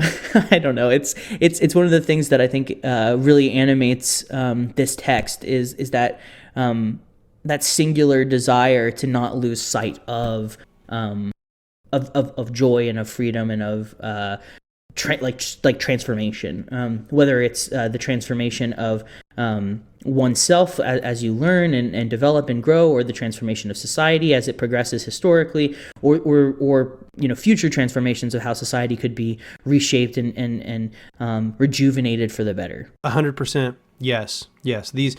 I don't know. It's one of the things that I think really animates this text is that that singular desire to not lose sight of joy and of freedom and of transformation, whether it's the transformation of oneself as you learn and develop and grow, or the transformation of society as it progresses historically, or future transformations of how society could be reshaped and rejuvenated for the better. 100%. Yes. These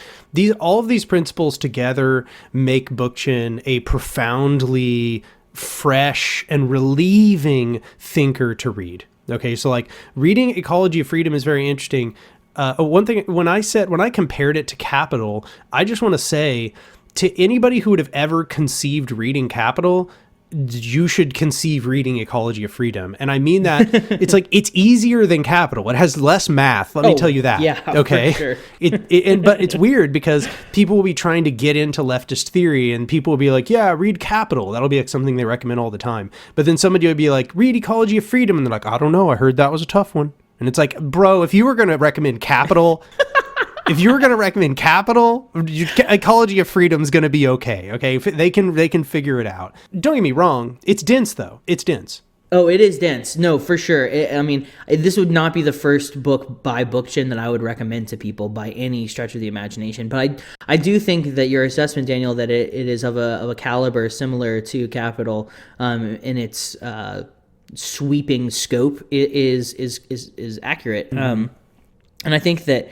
all of these principles together make Bookchin a profoundly fresh and relieving thinker to read. Okay, so like reading Ecology of Freedom is very interesting. One thing, when I compared it to Capital, I just want to say to anybody who would have ever conceived reading Capital, you should conceive reading Ecology of Freedom. And I mean that it's like, it's easier than Capital. It has less math. Let me tell you that. Yeah, okay. For sure. But it's weird because people will be trying to get into leftist theory and people will be like, yeah, read Capital. That'll be like something they recommend all the time. But then somebody would be like, read Ecology of Freedom. And they're like, I don't know. I heard that was a tough one. And it's like, bro, if you were going to recommend Capital, Ecology of Freedom is going to be okay. Okay, they can figure it out. Don't get me wrong; it's dense though. It's dense. Oh, it is dense. No, for sure. This would not be the first book by Bookchin that I would recommend to people by any stretch of the imagination. But I do think that your assessment, Daniel, that it is of a caliber similar to Capital in its sweeping scope is accurate. And I think that.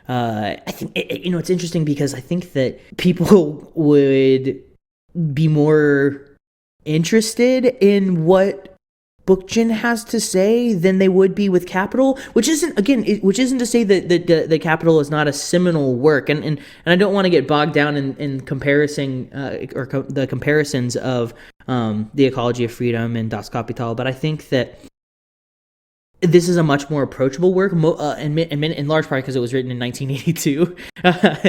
It's interesting because I think that people would be more interested in what Bookchin has to say than they would be with Capital, which isn't to say that the Capital is not a seminal work, and I don't want to get bogged down in comparison the comparisons of the Ecology of Freedom and Das Kapital, but I think that this is a much more approachable work, and in large part because it was written in 1982,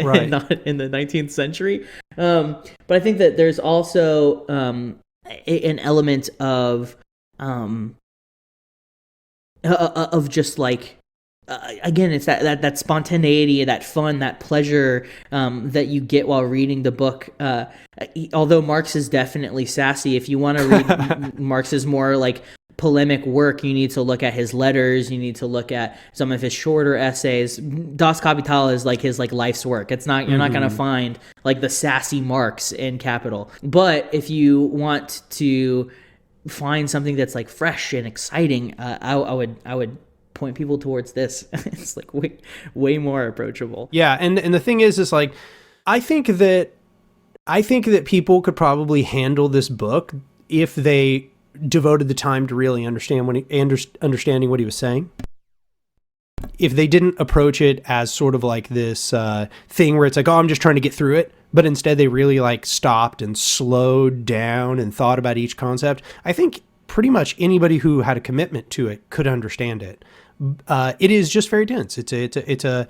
right. And not in the 19th century. But I think that there's also an element of just like again, it's that spontaneity, that fun, that pleasure that you get while reading the book. Although Marx is definitely sassy, if you want to read Marx's more like polemic work, you need to look at his letters. You need to look at some of his shorter essays. Das Kapital is like his like life's work. It's not, you're not going to find like the sassy Marx in Capital. But if you want to find something that's like fresh and exciting, I would point people towards this. It's like way more approachable. Yeah, and the thing is like I think that people could probably handle this book if they devoted the time to really understanding what he was saying. If they didn't approach it as sort of like this thing where it's like, oh, I'm just trying to get through it, but instead they really like stopped and slowed down and thought about each concept, I think pretty much anybody who had a commitment to it could understand it. It is just very dense. It's a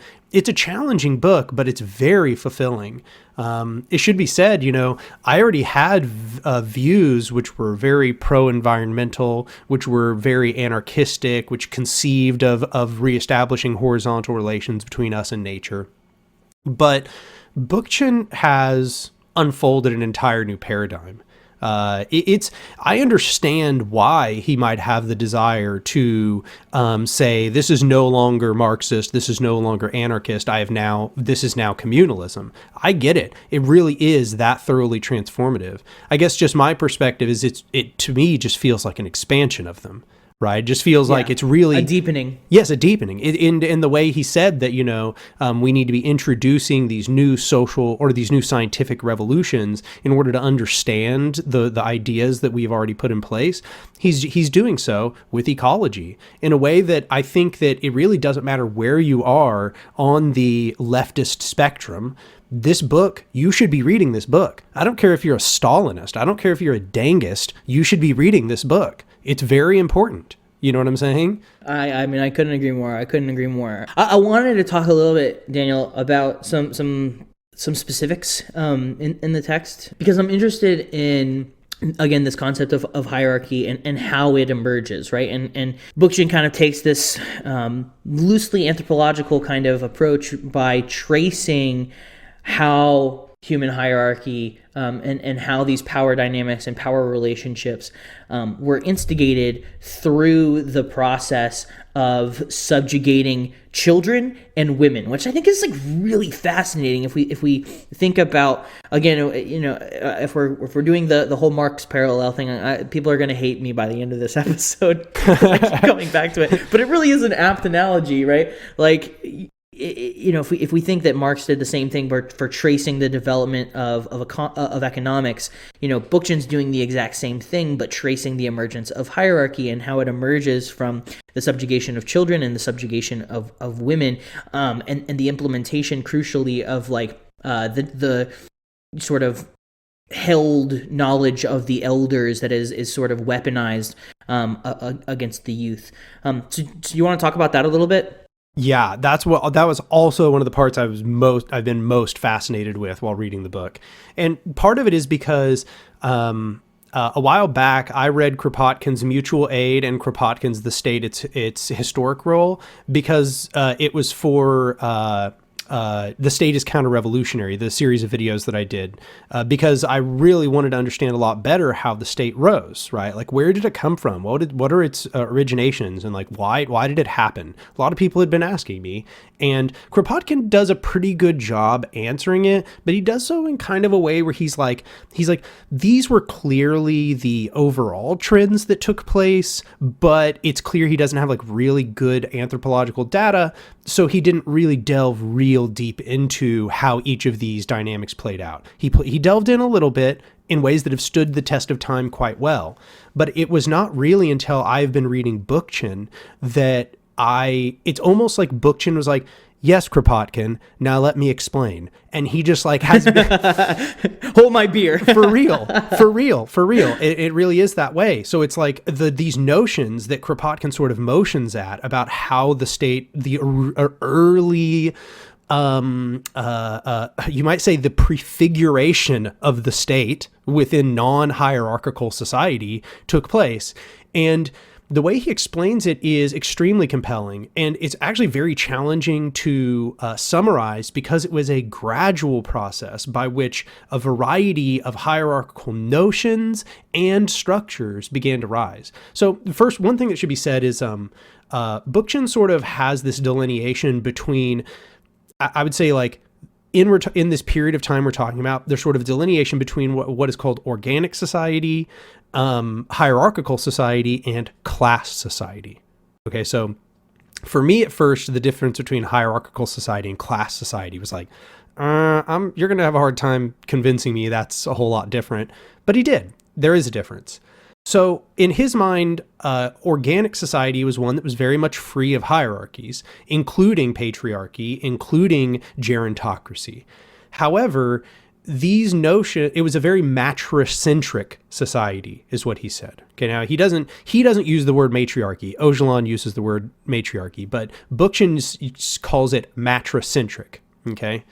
challenging book, but it's very fulfilling. It should be said, I already had views which were very pro-environmental, which were very anarchistic, which conceived of reestablishing horizontal relations between us and nature. But Bookchin has unfolded an entire new paradigm. I understand why he might have the desire to say, this is no longer Marxist, this is no longer anarchist, this is now communalism. I get it. It really is that thoroughly transformative. I guess just my perspective is it to me just feels like an expansion of them. Right? It just feels like it's really a deepening. Yes, a deepening. In the way he said that, we need to be introducing these new social or these new scientific revolutions in order to understand the ideas that we've already put in place. He's doing so with ecology in a way that I think that it really doesn't matter where you are on the leftist spectrum. This book, you should be reading this book. I don't care if you're a Stalinist. I don't care if you're a Dangist. You should be reading this book. It's very important. You know what I'm saying? I mean, I couldn't agree more. I wanted to talk a little bit, Daniel, about some specifics in the text, because I'm interested in, again, this concept of hierarchy and how it emerges, right? And Bookchin kind of takes this loosely anthropological kind of approach by tracing how human hierarchy and how these power dynamics and power relationships were instigated through the process of subjugating children and women, which I think is like really fascinating. If we think about, again, if we're doing the whole Marx parallel thing, people are going to hate me by the end of this episode. I keep coming back to it, but it really is an apt analogy, right? Like, if we think that Marx did the same thing for tracing the development of economics, Bookchin's doing the exact same thing, but tracing the emergence of hierarchy and how it emerges from the subjugation of children and the subjugation of women, and the implementation, crucially, of like the sort of held knowledge of the elders that is sort of weaponized against the youth. So you want to talk about that a little bit? Yeah, that was also one of the parts I've been most fascinated with while reading the book. And part of it is because a while back I read Kropotkin's Mutual Aid and Kropotkin's The State, its historic role, because it was for The State is Counter-Revolutionary, the series of videos that I did, because I really wanted to understand a lot better how the state rose, right? Like, where did it come from? What are its originations, and like why did it happen? A lot of people had been asking me, and Kropotkin does a pretty good job answering it, but he does so in kind of a way where he's like, these were clearly the overall trends that took place, but it's clear he doesn't have like really good anthropological data, so he didn't really delve real deep into how each of these dynamics played out. He delved in a little bit in ways that have stood the test of time quite well, but it was not really until I've been reading Bookchin that it's almost like Bookchin was like, yes, Kropotkin, now let me explain. And he just like has hold my beer. For real. It really is that way. So it's like these notions that Kropotkin sort of motions at about how the state, the early, you might say the prefiguration of the state within non-hierarchical society took place. And the way he explains it is extremely compelling, and it's actually very challenging to summarize because it was a gradual process by which a variety of hierarchical notions and structures began to rise. So first, one thing that should be said is Bookchin sort of has this delineation between, I would say, like, in this period of time we're talking about, there's sort of delineation between what is called organic society, hierarchical society, and class society. Okay, so for me at first, the difference between hierarchical society and class society was like, you're going to have a hard time convincing me that's a whole lot different. But he did. There is a difference. So in his mind, organic society was one that was very much free of hierarchies, including patriarchy, including gerontocracy. However, it was a very matricentric society, is what he said. Okay, now he doesn't use the word matriarchy. Öcalan uses the word matriarchy, but Bookchin calls it matricentric. Okay,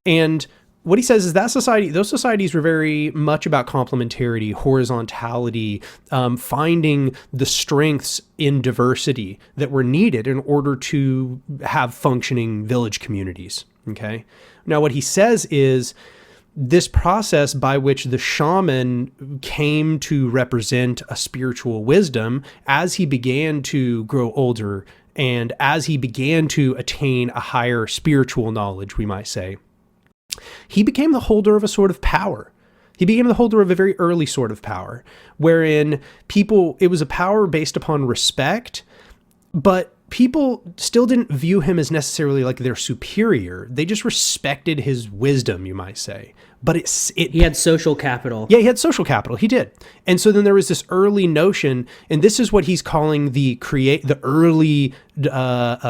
and what he says is that those societies were very much about complementarity, horizontality, finding the strengths in diversity that were needed in order to have functioning village communities. Okay, now what he says is, this process by which the shaman came to represent a spiritual wisdom as he began to grow older and as he began to attain a higher spiritual knowledge, we might say, he became the holder of a sort of power. He became the holder of a very early sort of power, wherein it was a power based upon respect, but people still didn't view him as necessarily like their superior. They just respected his wisdom, you might say. But he had social capital. Yeah, he had social capital. He did. And so then there was this early notion, and this is what he's calling the early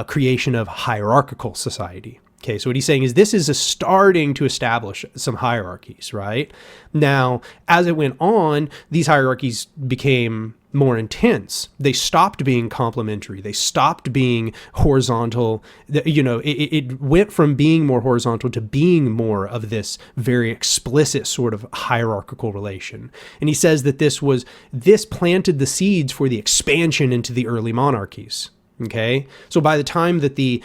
creation of hierarchical society. Okay, so what he's saying is this is starting to establish some hierarchies, right? Now, as it went on, these hierarchies became more intense. They stopped being complementary. They stopped being horizontal. It went from being more horizontal to being more of this very explicit sort of hierarchical relation. And he says that this planted the seeds for the expansion into the early monarchies. Okay, so by the time that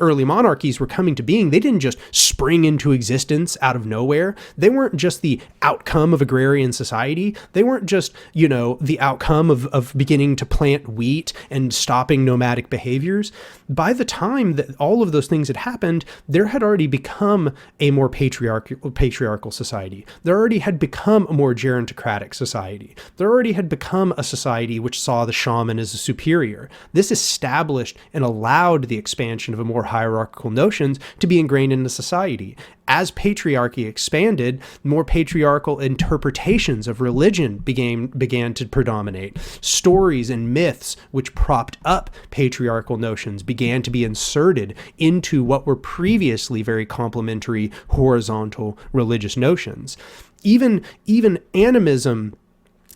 early monarchies were coming to being, they didn't just spring into existence out of nowhere. They weren't just the outcome of agrarian society. They weren't just, the outcome of beginning to plant wheat and stopping nomadic behaviors. By the time that all of those things had happened, there had already become a more patriarchal society. There already had become a more gerontocratic society. There already had become a society which saw the shaman as superior. This established and allowed the expansion of a more hierarchical notions to be ingrained into society. As patriarchy expanded, more patriarchal interpretations of religion began to predominate. Stories and myths which propped up patriarchal notions began to be inserted into what were previously very complementary horizontal religious notions. Even animism,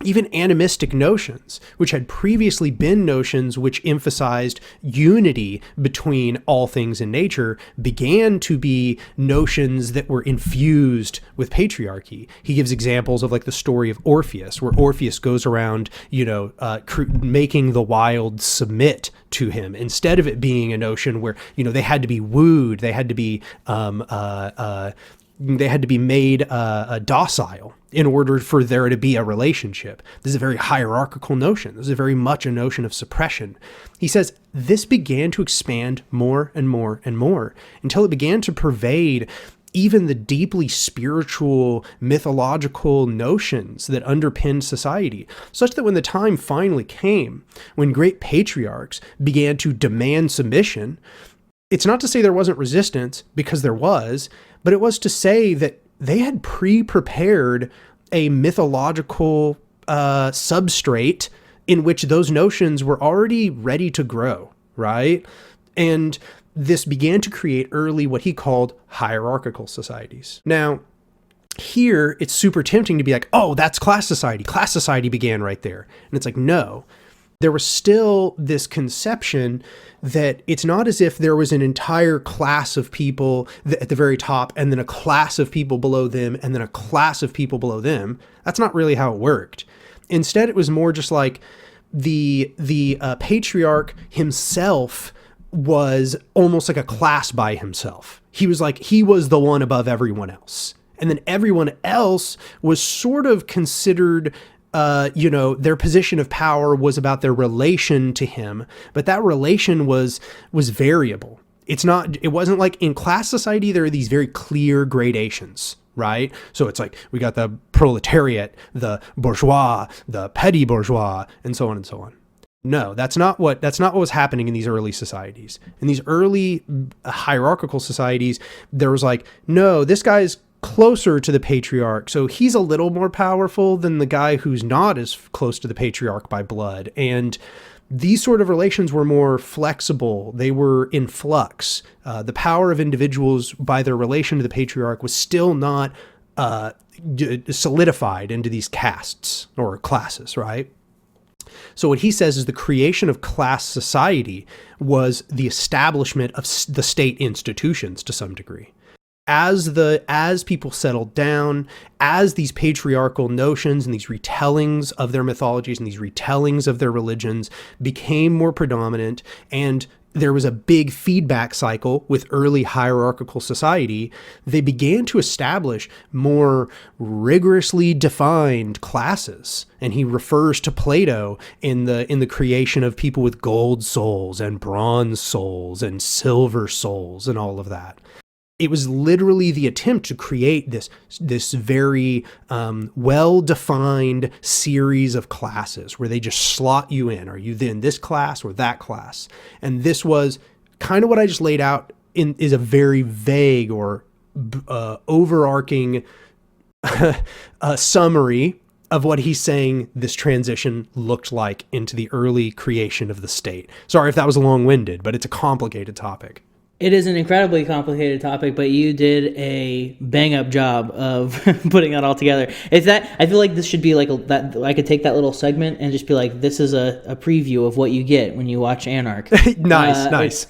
even animistic notions, which had previously been notions which emphasized unity between all things in nature, began to be notions that were infused with patriarchy. He gives examples of like the story of Orpheus, where Orpheus goes around, making the wild submit to him, instead of it being a notion where, they had to be wooed, they had to be made docile in order for there to be a relationship. This is a very hierarchical notion. This is very much a notion of suppression. He says this began to expand more and more and more until it began to pervade even the deeply spiritual, mythological notions that underpinned society, such that when the time finally came, when great patriarchs began to demand submission, it's not to say there wasn't resistance, because there was, but it was to say that they had pre-prepared a mythological substrate in which those notions were already ready to grow, right? And this began to create early what he called hierarchical societies. Now, here it's super tempting to be like, oh, that's class society. Class society began right there. And it's like, no. There was still this conception that it's not as if there was an entire class of people at the very top and then a class of people below them and then a class of people below them. That's not really how it worked. Instead, it was more just like the patriarch himself was almost like a class by himself. He was the one above everyone else. And then everyone else was sort of considered, their position of power was about their relation to him, but that relation was variable. It wasn't like in class society, there are these very clear gradations, right? So it's like, we got the proletariat, the bourgeois, the petty bourgeois, and so on and so on. No, that's not what was happening in these early societies. In these early hierarchical societies, there was like, no, this guy's closer to the patriarch, so he's a little more powerful than the guy who's not as close to the patriarch by blood. And these sort of relations were more flexible. They were in flux. The power of individuals by their relation to the patriarch was still not solidified into these castes or classes, right? So what he says is the creation of class society was the establishment of the state institutions to some degree. As people settled down, as these patriarchal notions and these retellings of their mythologies and these retellings of their religions became more predominant, and there was a big feedback cycle with early hierarchical society, they began to establish more rigorously defined classes. And he refers to Plato in the creation of people with gold souls and bronze souls and silver souls and all of that. It was literally the attempt to create this very well-defined series of classes where they just slot you in. Are you in this class or that class? And this was kind of what I just laid out is a very vague or overarching summary of what he's saying this transition looked like into the early creation of the state. Sorry if that was long-winded, but it's a complicated topic. It is an incredibly complicated topic, but you did a bang-up job of putting it all together. I feel like this should be like I could take that little segment and just be like, this is a preview of what you get when you watch Anark. Nice.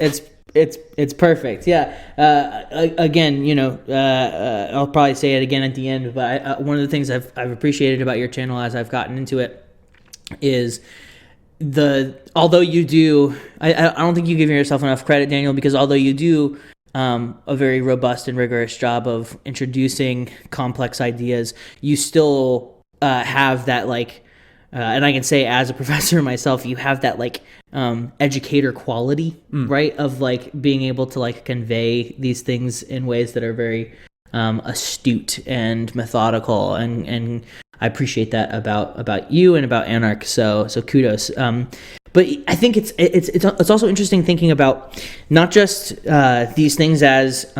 It's perfect. Yeah. Again, I'll probably say it again at the end, but one of the things I've appreciated about your channel as I've gotten into it is although you do, I don't think you give yourself enough credit, Daniel, because although you do a very robust and rigorous job of introducing complex ideas, you still have that and I can say as a professor myself, you have that educator quality, right? Of being able to convey these things in ways that are very astute and methodical, and I appreciate that about you and about Anark. So kudos. But I think it's also interesting thinking about not just these things as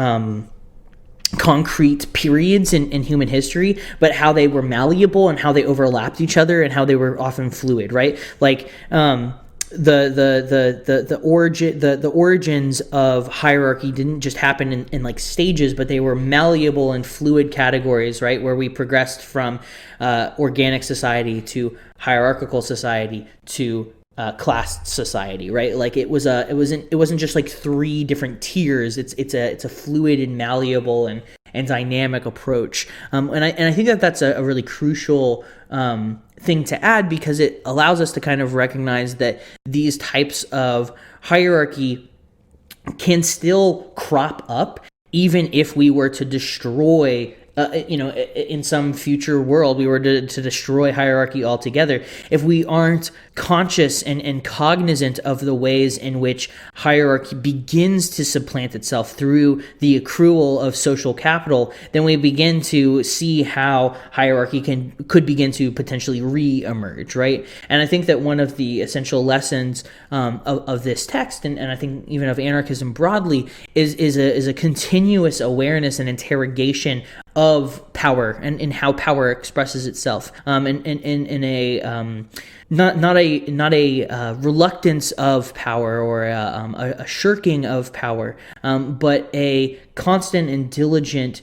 concrete periods in human history, but how they were malleable and how they overlapped each other and how they were often fluid, right? The origins of hierarchy didn't just happen in stages, but they were malleable and fluid categories, right? Where we progressed from organic society to hierarchical society to class society, right? It wasn't just three different tiers. It's a fluid and malleable and dynamic approach. And I think that's a really crucial thing to add, because it allows us to kind of recognize that these types of hierarchy can still crop up even if we were to destroy in some future world, we were to destroy hierarchy altogether. If we aren't conscious and cognizant of the ways in which hierarchy begins to supplant itself through the accrual of social capital, then we begin to see how hierarchy could begin to potentially re-emerge, right? And I think that one of the essential lessons of this text, and I think even of anarchism broadly, is a continuous awareness and interrogation of power and how power expresses itself, in a not a reluctance of power or a shirking of power, but a constant and diligent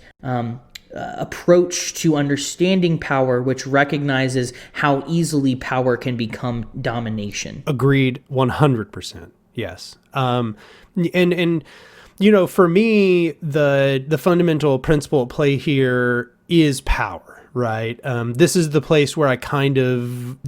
approach to understanding power, which recognizes how easily power can become domination. Agreed, 100%. Yes, and. For me, the fundamental principle at play here is power, right? This is the place where I kind of,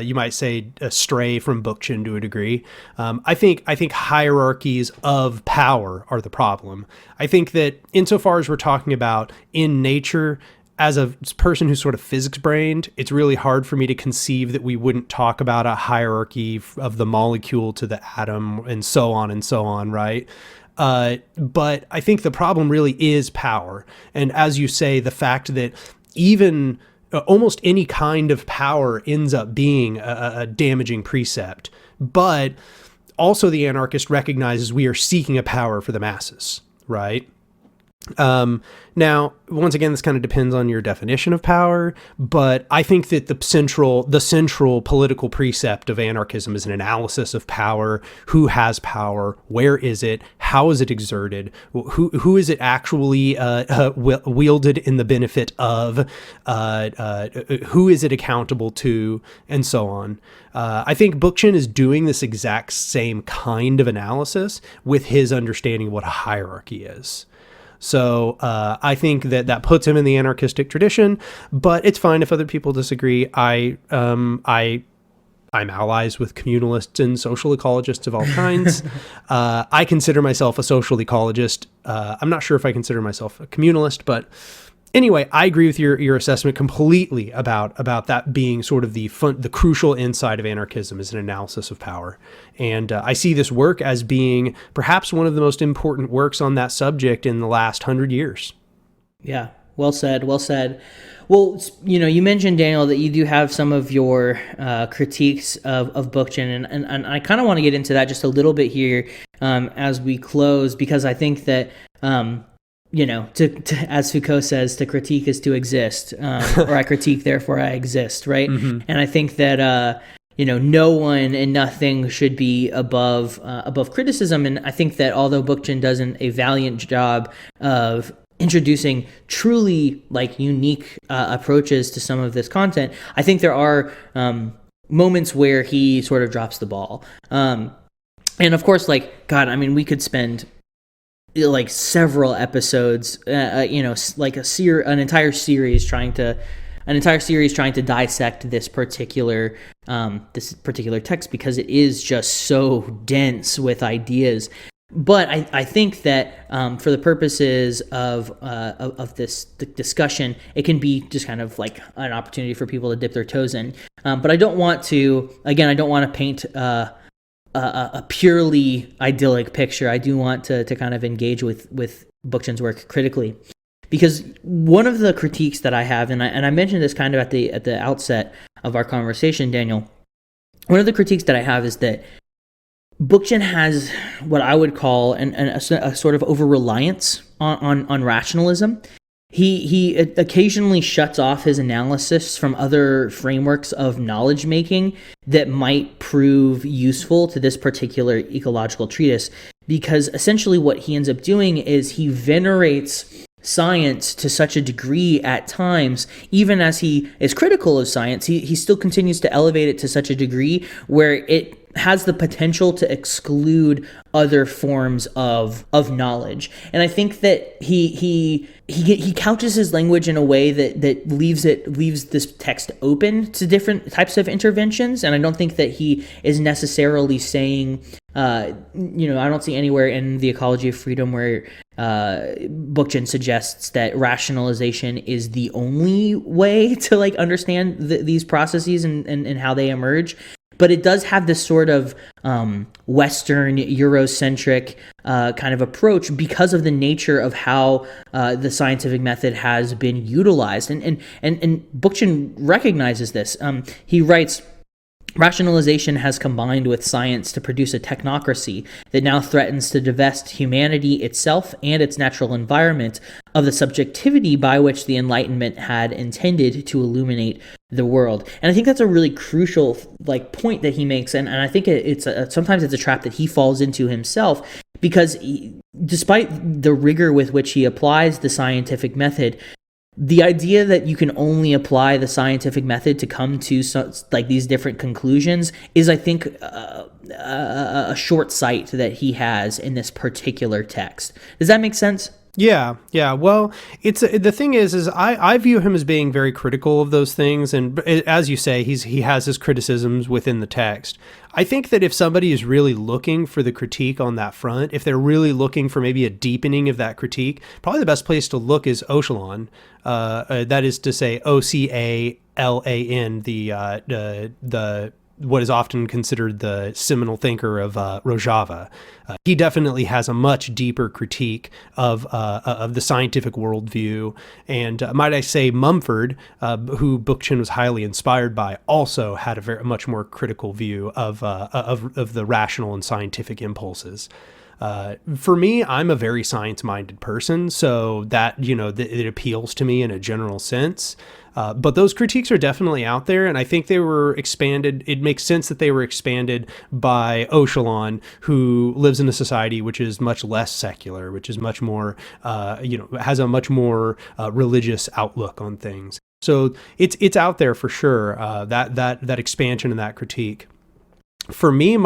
you might say, stray from Bookchin to a degree. I think hierarchies of power are the problem. I think that insofar as we're talking about in nature, as a person who's sort of physics brained, it's really hard for me to conceive that we wouldn't talk about a hierarchy of the molecule to the atom and so on, right? But I think the problem really is power. And as you say, the fact that even almost any kind of power ends up being a damaging precept. But also the anarchist recognizes we are seeking a power for the masses, right? Now, once again, this kind of depends on your definition of power, but I think that the central political precept of anarchism is an analysis of power. Who has power? Where is it? How is it exerted? Who is it actually wielded in the benefit of? Who is it accountable to? And so on. I think Bookchin is doing this exact same kind of analysis with his understanding of what a hierarchy is. So I think that puts him in the anarchistic tradition, but it's fine if other people disagree. I'm allies with communalists and social ecologists of all kinds. I consider myself a social ecologist. I'm not sure if I consider myself a communalist, but anyway, I agree with your assessment completely about that being sort of the crucial insight of anarchism is an analysis of power. And I see this work as being perhaps one of the most important works on that subject in the last 100 years. Yeah, well said, well said. Well, you mentioned, Daniel, that you do have some of your critiques of Bookchin, and I kind of want to get into that just a little bit here as we close, because I think that as Foucault says, to critique is to exist, or I critique, therefore I exist, right? Mm-hmm. And I think that, no one and nothing should be above criticism. And I think that although Bookchin does a valiant job of introducing truly unique approaches to some of this content, I think there are moments where he sort of drops the ball. And of course, we could spend several episodes, an entire series trying to dissect this particular text, because it is just so dense with ideas. But I think that for the purposes of this discussion, it can be just kind of like an opportunity for people to dip their toes in. But I don't want to paint a purely idyllic picture. I do want to kind of engage with Bookchin's work critically, because one of the critiques that I have, and I mentioned this kind of at the outset of our conversation, Daniel, one of the critiques that I have is that Bookchin has what I would call a sort of over-reliance on rationalism. He occasionally shuts off his analysis from other frameworks of knowledge making that might prove useful to this particular ecological treatise, because essentially what he ends up doing is he venerates science to such a degree at times, even as he is critical of science, he still continues to elevate it to such a degree where it has the potential to exclude other forms of knowledge. And I think that he couches his language in a way that leaves this text open to different types of interventions. And I don't think that he is necessarily saying, I don't see anywhere in the Ecology of Freedom where Bookchin suggests that rationalization is the only way to understand these processes and how they emerge. But it does have this sort of Western Eurocentric kind of approach because of the nature of how the scientific method has been utilized. And Bookchin recognizes this. He writes, "Rationalization has combined with science to produce a technocracy that now threatens to divest humanity itself and its natural environment of the subjectivity by which the Enlightenment had intended to illuminate the world." And I think that's a really crucial point that he makes, and I think sometimes it's a trap that he falls into himself, because despite the rigor with which he applies the scientific method, the idea that you can only apply the scientific method to come to these different conclusions is, I think, a short sight that he has in this particular text. Does that make sense? Yeah. Well, it's the thing is I view him as being very critical of those things, and as you say, he has his criticisms within the text. I think that if somebody is really looking for the critique on that front, if they're really looking for maybe a deepening of that critique, probably the best place to look is Ocalan. That is to say, Ocalan, the what is often considered the seminal thinker of Rojava. He definitely has a much deeper critique of the scientific worldview. And might I say, Mumford, who Bookchin was highly inspired by, also had a much more critical view of the rational and scientific impulses. For me, I'm a very science-minded person, so that, it appeals to me in a general sense. But those critiques are definitely out there, and I think they were expanded. It makes sense that they were expanded by Ocalan, who lives in a society which is much less secular, which is much more, has a much more religious outlook on things. So it's out there for sure. That expansion and that critique. For me,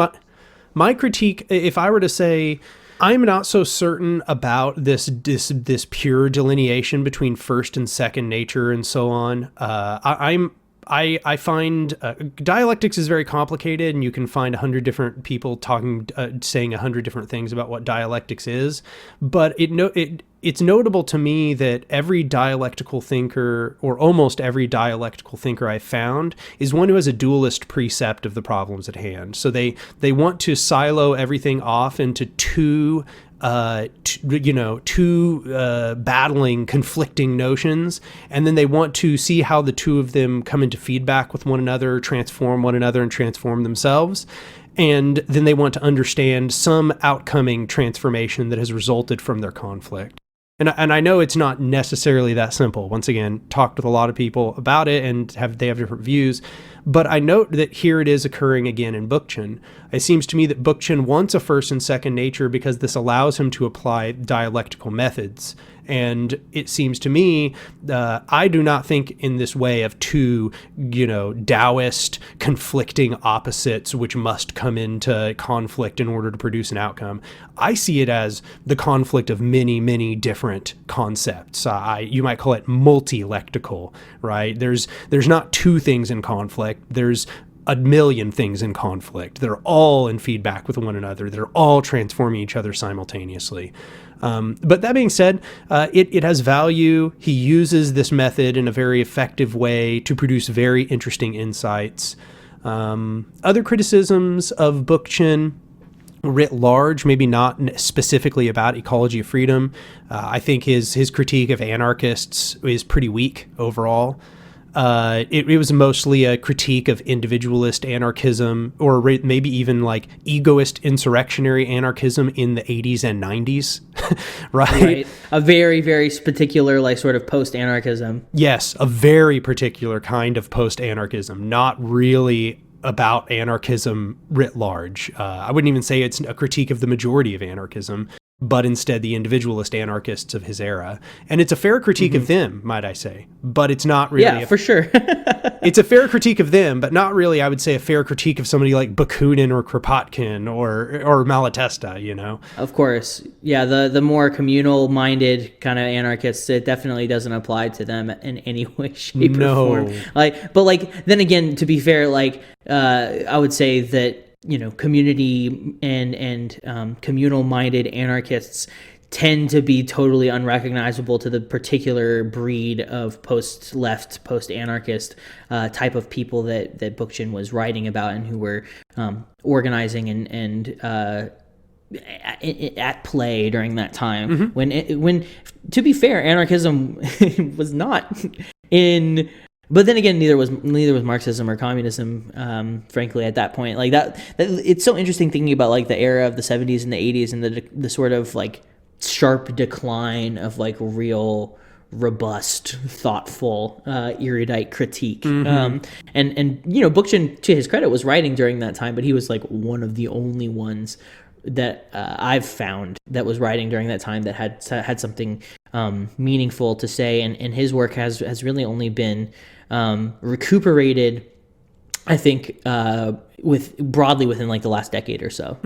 my critique, if I were to say, I'm not so certain about this pure delineation between first and second nature and so on. I find dialectics is very complicated, and you can find 100 different people saying 100 different things about what dialectics is. But it's notable to me that every dialectical thinker, or almost every dialectical thinker I've found, is one who has a dualist precept of the problems at hand. So they want to silo everything off into two battling, conflicting notions, and then they want to see how the two of them come into feedback with one another, transform one another, and transform themselves. And then they want to understand some outcoming transformation that has resulted from their conflict. And I know it's not necessarily that simple. Once again, talked with a lot of people about it, and they have different views. But I note that here it is occurring again in Bookchin. It seems to me that Bookchin wants a first and second nature because this allows him to apply dialectical methods. And it seems to me, I do not think in this way of two, Taoist conflicting opposites which must come into conflict in order to produce an outcome. I see it as the conflict of many, many different concepts. You might call it multi-lectical, right? There's not two things in conflict. There's a million things in conflict. They're all in feedback with one another. They're all transforming each other simultaneously. But that being said, it has value. He uses this method in a very effective way to produce very interesting insights. Other criticisms of Bookchin writ large, maybe not specifically about Ecology of Freedom. I think his critique of anarchists is pretty weak overall. It was mostly a critique of individualist anarchism, or maybe even like egoist insurrectionary anarchism in the 80s and 90s, right? A very, very particular, like, sort of post-anarchism. Yes, a very particular kind of post-anarchism, not really about anarchism writ large. I wouldn't even say it's a critique of the majority of anarchism, but instead the individualist anarchists of his era. And it's a fair critique of them, might I say. But it's not really... Yeah, for sure. It's a fair critique of them, but not really, I would say, a fair critique of somebody like Bakunin or Kropotkin or Malatesta, Of course. Yeah, the more communal-minded kind of anarchists, it definitely doesn't apply to them in any way, shape, or form. But then again, to be fair, I would say that community and communal-minded anarchists tend to be totally unrecognizable to the particular breed of post-left, post-anarchist type of people that Bookchin was writing about, and who were organizing and at play during that time. When to be fair, anarchism was not in... But then again, neither was Marxism or communism, frankly, at that point. Like that it's so interesting thinking about like the era of the 70s and the 80s and the sort of like sharp decline of like real robust, thoughtful, erudite critique. And Bookchin, to his credit, was writing during that time, but he was like one of the only ones that I've found that was writing during that time that had something meaningful to say, and his work has really only been recuperated I think with broadly within like the last decade or so.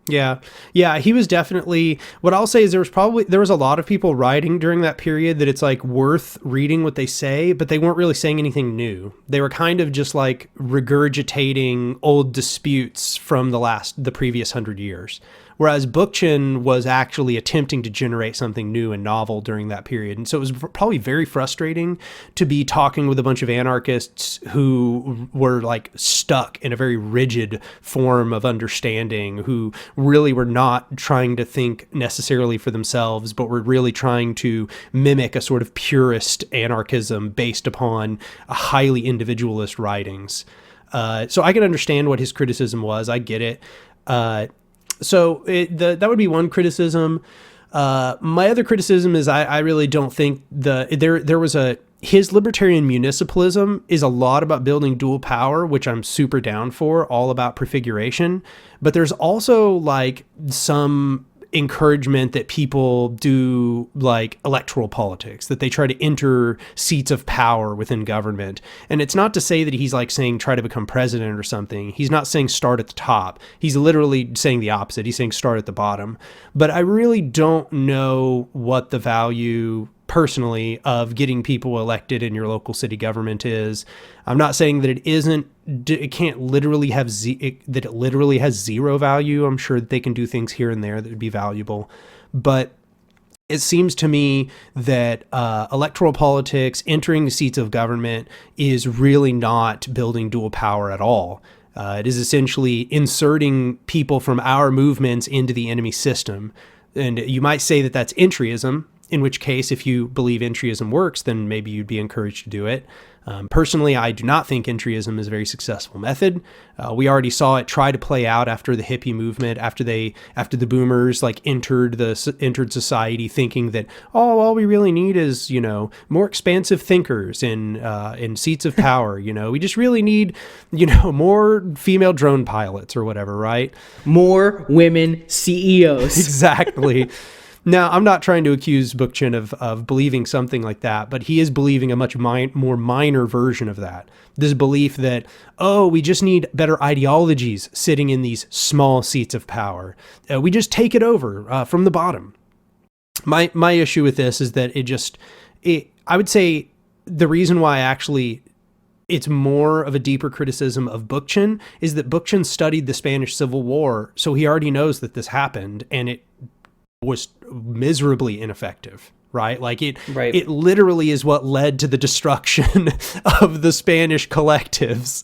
Yeah, he was definitely, what I'll say is there was a lot of people writing during that period that it's like worth reading what they say, but they weren't really saying anything new. They were kind of just like regurgitating old disputes from the previous 100 years. Whereas Bookchin was actually attempting to generate something new and novel during that period. And so it was probably very frustrating to be talking with a bunch of anarchists who were like stuck in a very rigid form of understanding, who really were not trying to think necessarily for themselves, but were really trying to mimic a sort of purist anarchism based upon a highly individualist writings. So I can understand what his criticism was. I get it. So that would be one criticism. My other criticism is I really don't think his libertarian municipalism is a lot about building dual power, which I'm super down for, all about prefiguration. But there's also like some encouragement that people do like electoral politics, that they try to enter seats of power within government. And it's not to say that he's like saying try to become president or something. He's not saying start at the top. He's literally saying the opposite. He's saying start at the bottom. But I really don't know what the value personally of getting people elected in your local city government is. I'm not saying that it can't literally have that it literally has zero value. I'm sure that they can do things here and there that would be valuable, but it seems to me that electoral politics, entering the seats of government, is really not building dual power at all. It is essentially inserting people from our movements into the enemy system. And you might say that that's entryism, in which case, if you believe entryism works, then maybe you'd be encouraged to do it. Personally, I do not think entryism is a very successful method. We already saw it try to play out after the hippie movement, after the boomers like entered society thinking that, oh, all we really need is, more expansive thinkers in seats of power. We just really need, more female drone pilots or whatever, right? More women CEOs. Exactly. Now, I'm not trying to accuse Bookchin of believing something like that, but he is believing a much more minor version of that. This belief that, we just need better ideologies sitting in these small seats of power. We just take it over from the bottom. My issue with this is that I would say the reason why actually it's more of a deeper criticism of Bookchin is that Bookchin studied the Spanish Civil War, so he already knows that this happened, and it was miserably ineffective, right? Like it literally is what led to the destruction of the Spanish collectives.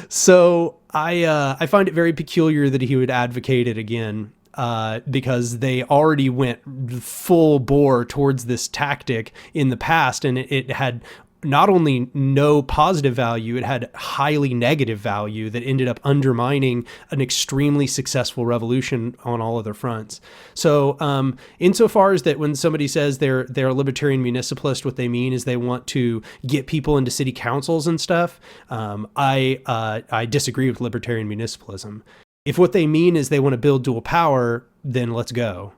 So I find it very peculiar that he would advocate it again, because they already went full bore towards this tactic in the past, and it had not only no positive value, it had highly negative value that ended up undermining an extremely successful revolution on all other fronts. So insofar as that when somebody says they're a libertarian municipalist, what they mean is they want to get people into city councils and stuff. I disagree with libertarian municipalism. If what they mean is they want to build dual power, then let's go,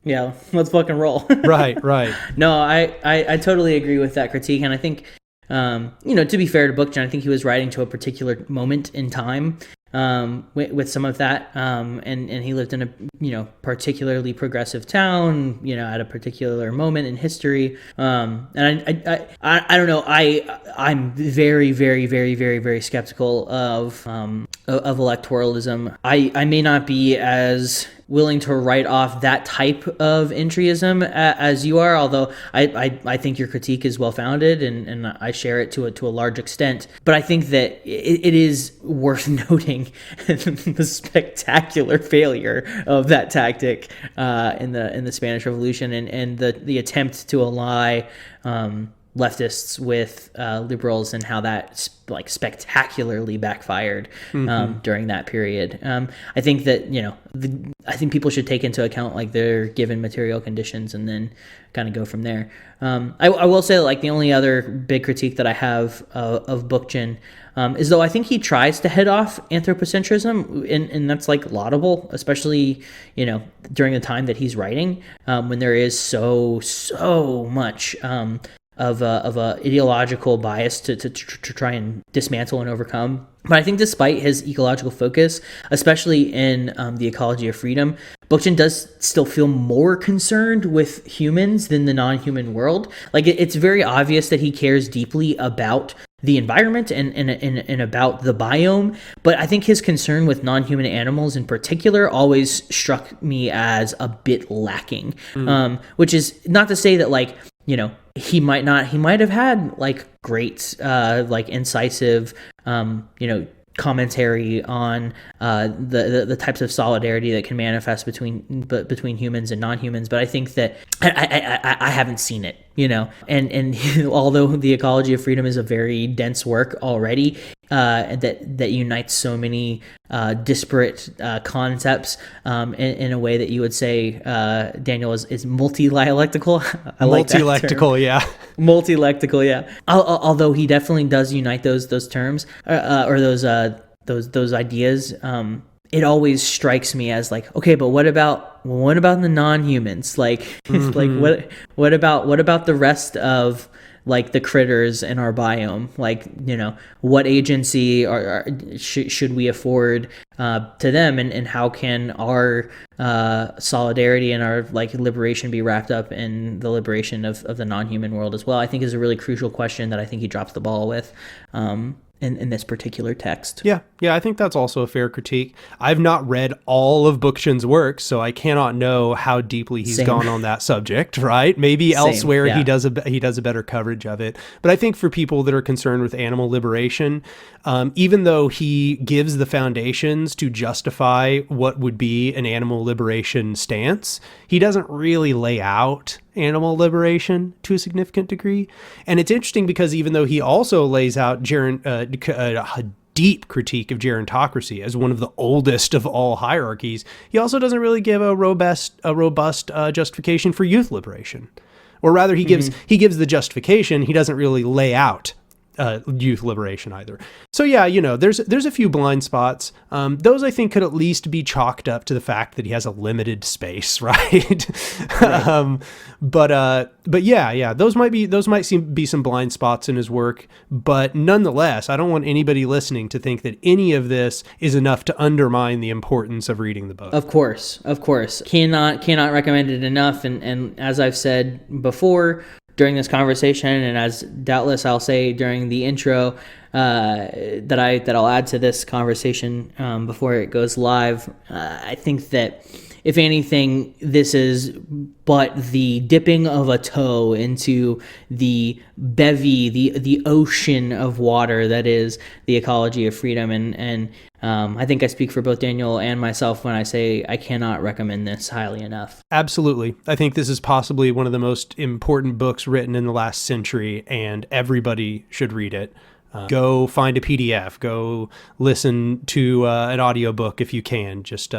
Yeah, let's fucking roll. Right. No, I totally agree with that critique. And I think, to be fair to Bookchin, I think he was writing to a particular moment in time with some of that. And he lived in a, particularly progressive town, at a particular moment in history. And I don't know. I'm very, very, very, very, very skeptical of electoralism. I may not be as willing to write off that type of entryism as you are, although I think your critique is well-founded and I share it to a large extent. But I think that it is worth noting the spectacular failure of that tactic in the Spanish Revolution and the attempt to ally leftists with liberals and how that spectacularly backfired during that period. I think that I think people should take into account their given material conditions and then kind of go from there. I will say the only other big critique that I have of Bookchin is though I think he tries to head off anthropocentrism and that's laudable, especially during the time that he's writing when there is so much of a ideological bias to try and dismantle and overcome But I think despite his ecological focus, especially in the Ecology of Freedom, Bookchin does still feel more concerned with humans than the non-human world. Like it's very obvious that he cares deeply about the environment and about the biome. But I think his concern with non-human animals in particular always struck me as a bit lacking, which is not to say that like, you know, he might have had like great, like incisive, you know, commentary on the types of solidarity that can manifest between humans and non-humans, but I think that I haven't seen it, you know, and although the Ecology of Freedom is a very dense work already, that unites so many disparate concepts in a way that you would say Daniel is multi-dialectical. Multi-lectical, yeah. Multi-lectical, yeah. Although he definitely does unite those terms or those ideas. It always strikes me as like, okay, but what about the non-humans? Like, like what about the rest of like the critters in our biome? Like, you know, what agency should we afford to them, and how can our solidarity and our like liberation be wrapped up in the liberation of the non-human world as well? I think is a really crucial question that I think he drops the ball with in this particular text. Yeah, I think that's also a fair critique. I've not read all of Bookchin's work, so I cannot know how deeply he's gone on that subject, right? Maybe elsewhere he does a better coverage of it. But I think for people that are concerned with animal liberation, even though he gives the foundations to justify what would be an animal liberation stance, he doesn't really lay out animal liberation to a significant degree. And it's interesting because even though he also lays out a deep critique of gerontocracy as one of the oldest of all hierarchies, he also doesn't really give a robust justification for youth liberation. Or rather, he gives the justification. He doesn't really lay out youth liberation either. So yeah, you know, there's a few blind spots. Those I think could at least be chalked up to the fact that he has a limited space, right? But yeah, those might be some blind spots in his work. But nonetheless, I don't want anybody listening to think that any of this is enough to undermine the importance of reading the book. Of course, cannot recommend it enough. And as I've said before during this conversation, and as doubtless I'll say during the intro that I'll add to this conversation before it goes live, I think that if anything, this is but the dipping of a toe into the bevy, the ocean of water that is the Ecology of Freedom. And I think I speak for both Daniel and myself when I say I cannot recommend this highly enough. Absolutely. I think this is possibly one of the most important books written in the last century, and everybody should read it. Go find a PDF. Go listen to an audiobook if you can. Just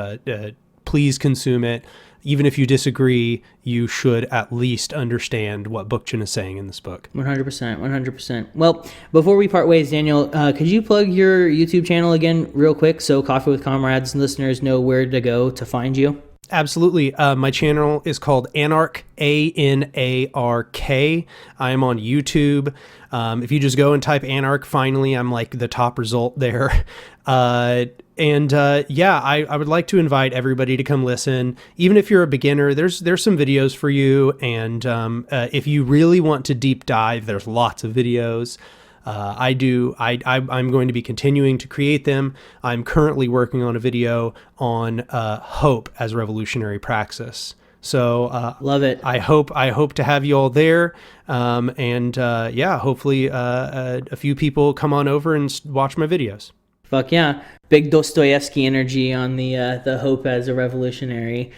please consume it. Even if you disagree, you should at least understand what Bookchin is saying in this book. 100%. Well, before we part ways, Daniel, could you plug your YouTube channel again real quick so Coffee with Comrades listeners know where to go to find you? Absolutely. My channel is called Anark, Anark. I am on YouTube. If you just go and type Anark, finally, I'm like the top result there. I would like to invite everybody to come listen. Even if you're a beginner, there's some videos for you. And if you really want to deep dive, there's lots of videos. I'm going to be continuing to create them. I'm currently working on a video on hope as revolutionary praxis. So love it. I hope to have you all there. Hopefully a few people come on over and watch my videos. Fuck yeah. Big Dostoevsky energy on the hope as a revolutionary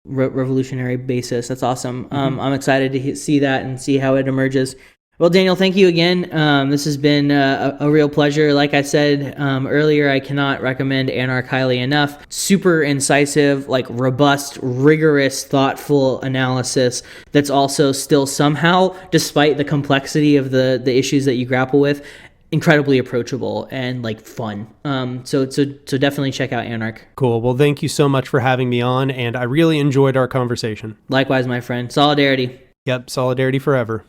revolutionary basis. That's awesome. I'm excited to see that and see how it emerges. Well, Daniel, thank you again. This has been a real pleasure. Like I said earlier, I cannot recommend Anark highly enough. Super incisive, like robust, rigorous, thoughtful analysis that's also still somehow, despite the complexity of the issues that you grapple with, incredibly approachable and like fun. So definitely check out Anark. Cool. Well, thank you so much for having me on, and I really enjoyed our conversation. Likewise, my friend. Solidarity. Yep. Solidarity forever.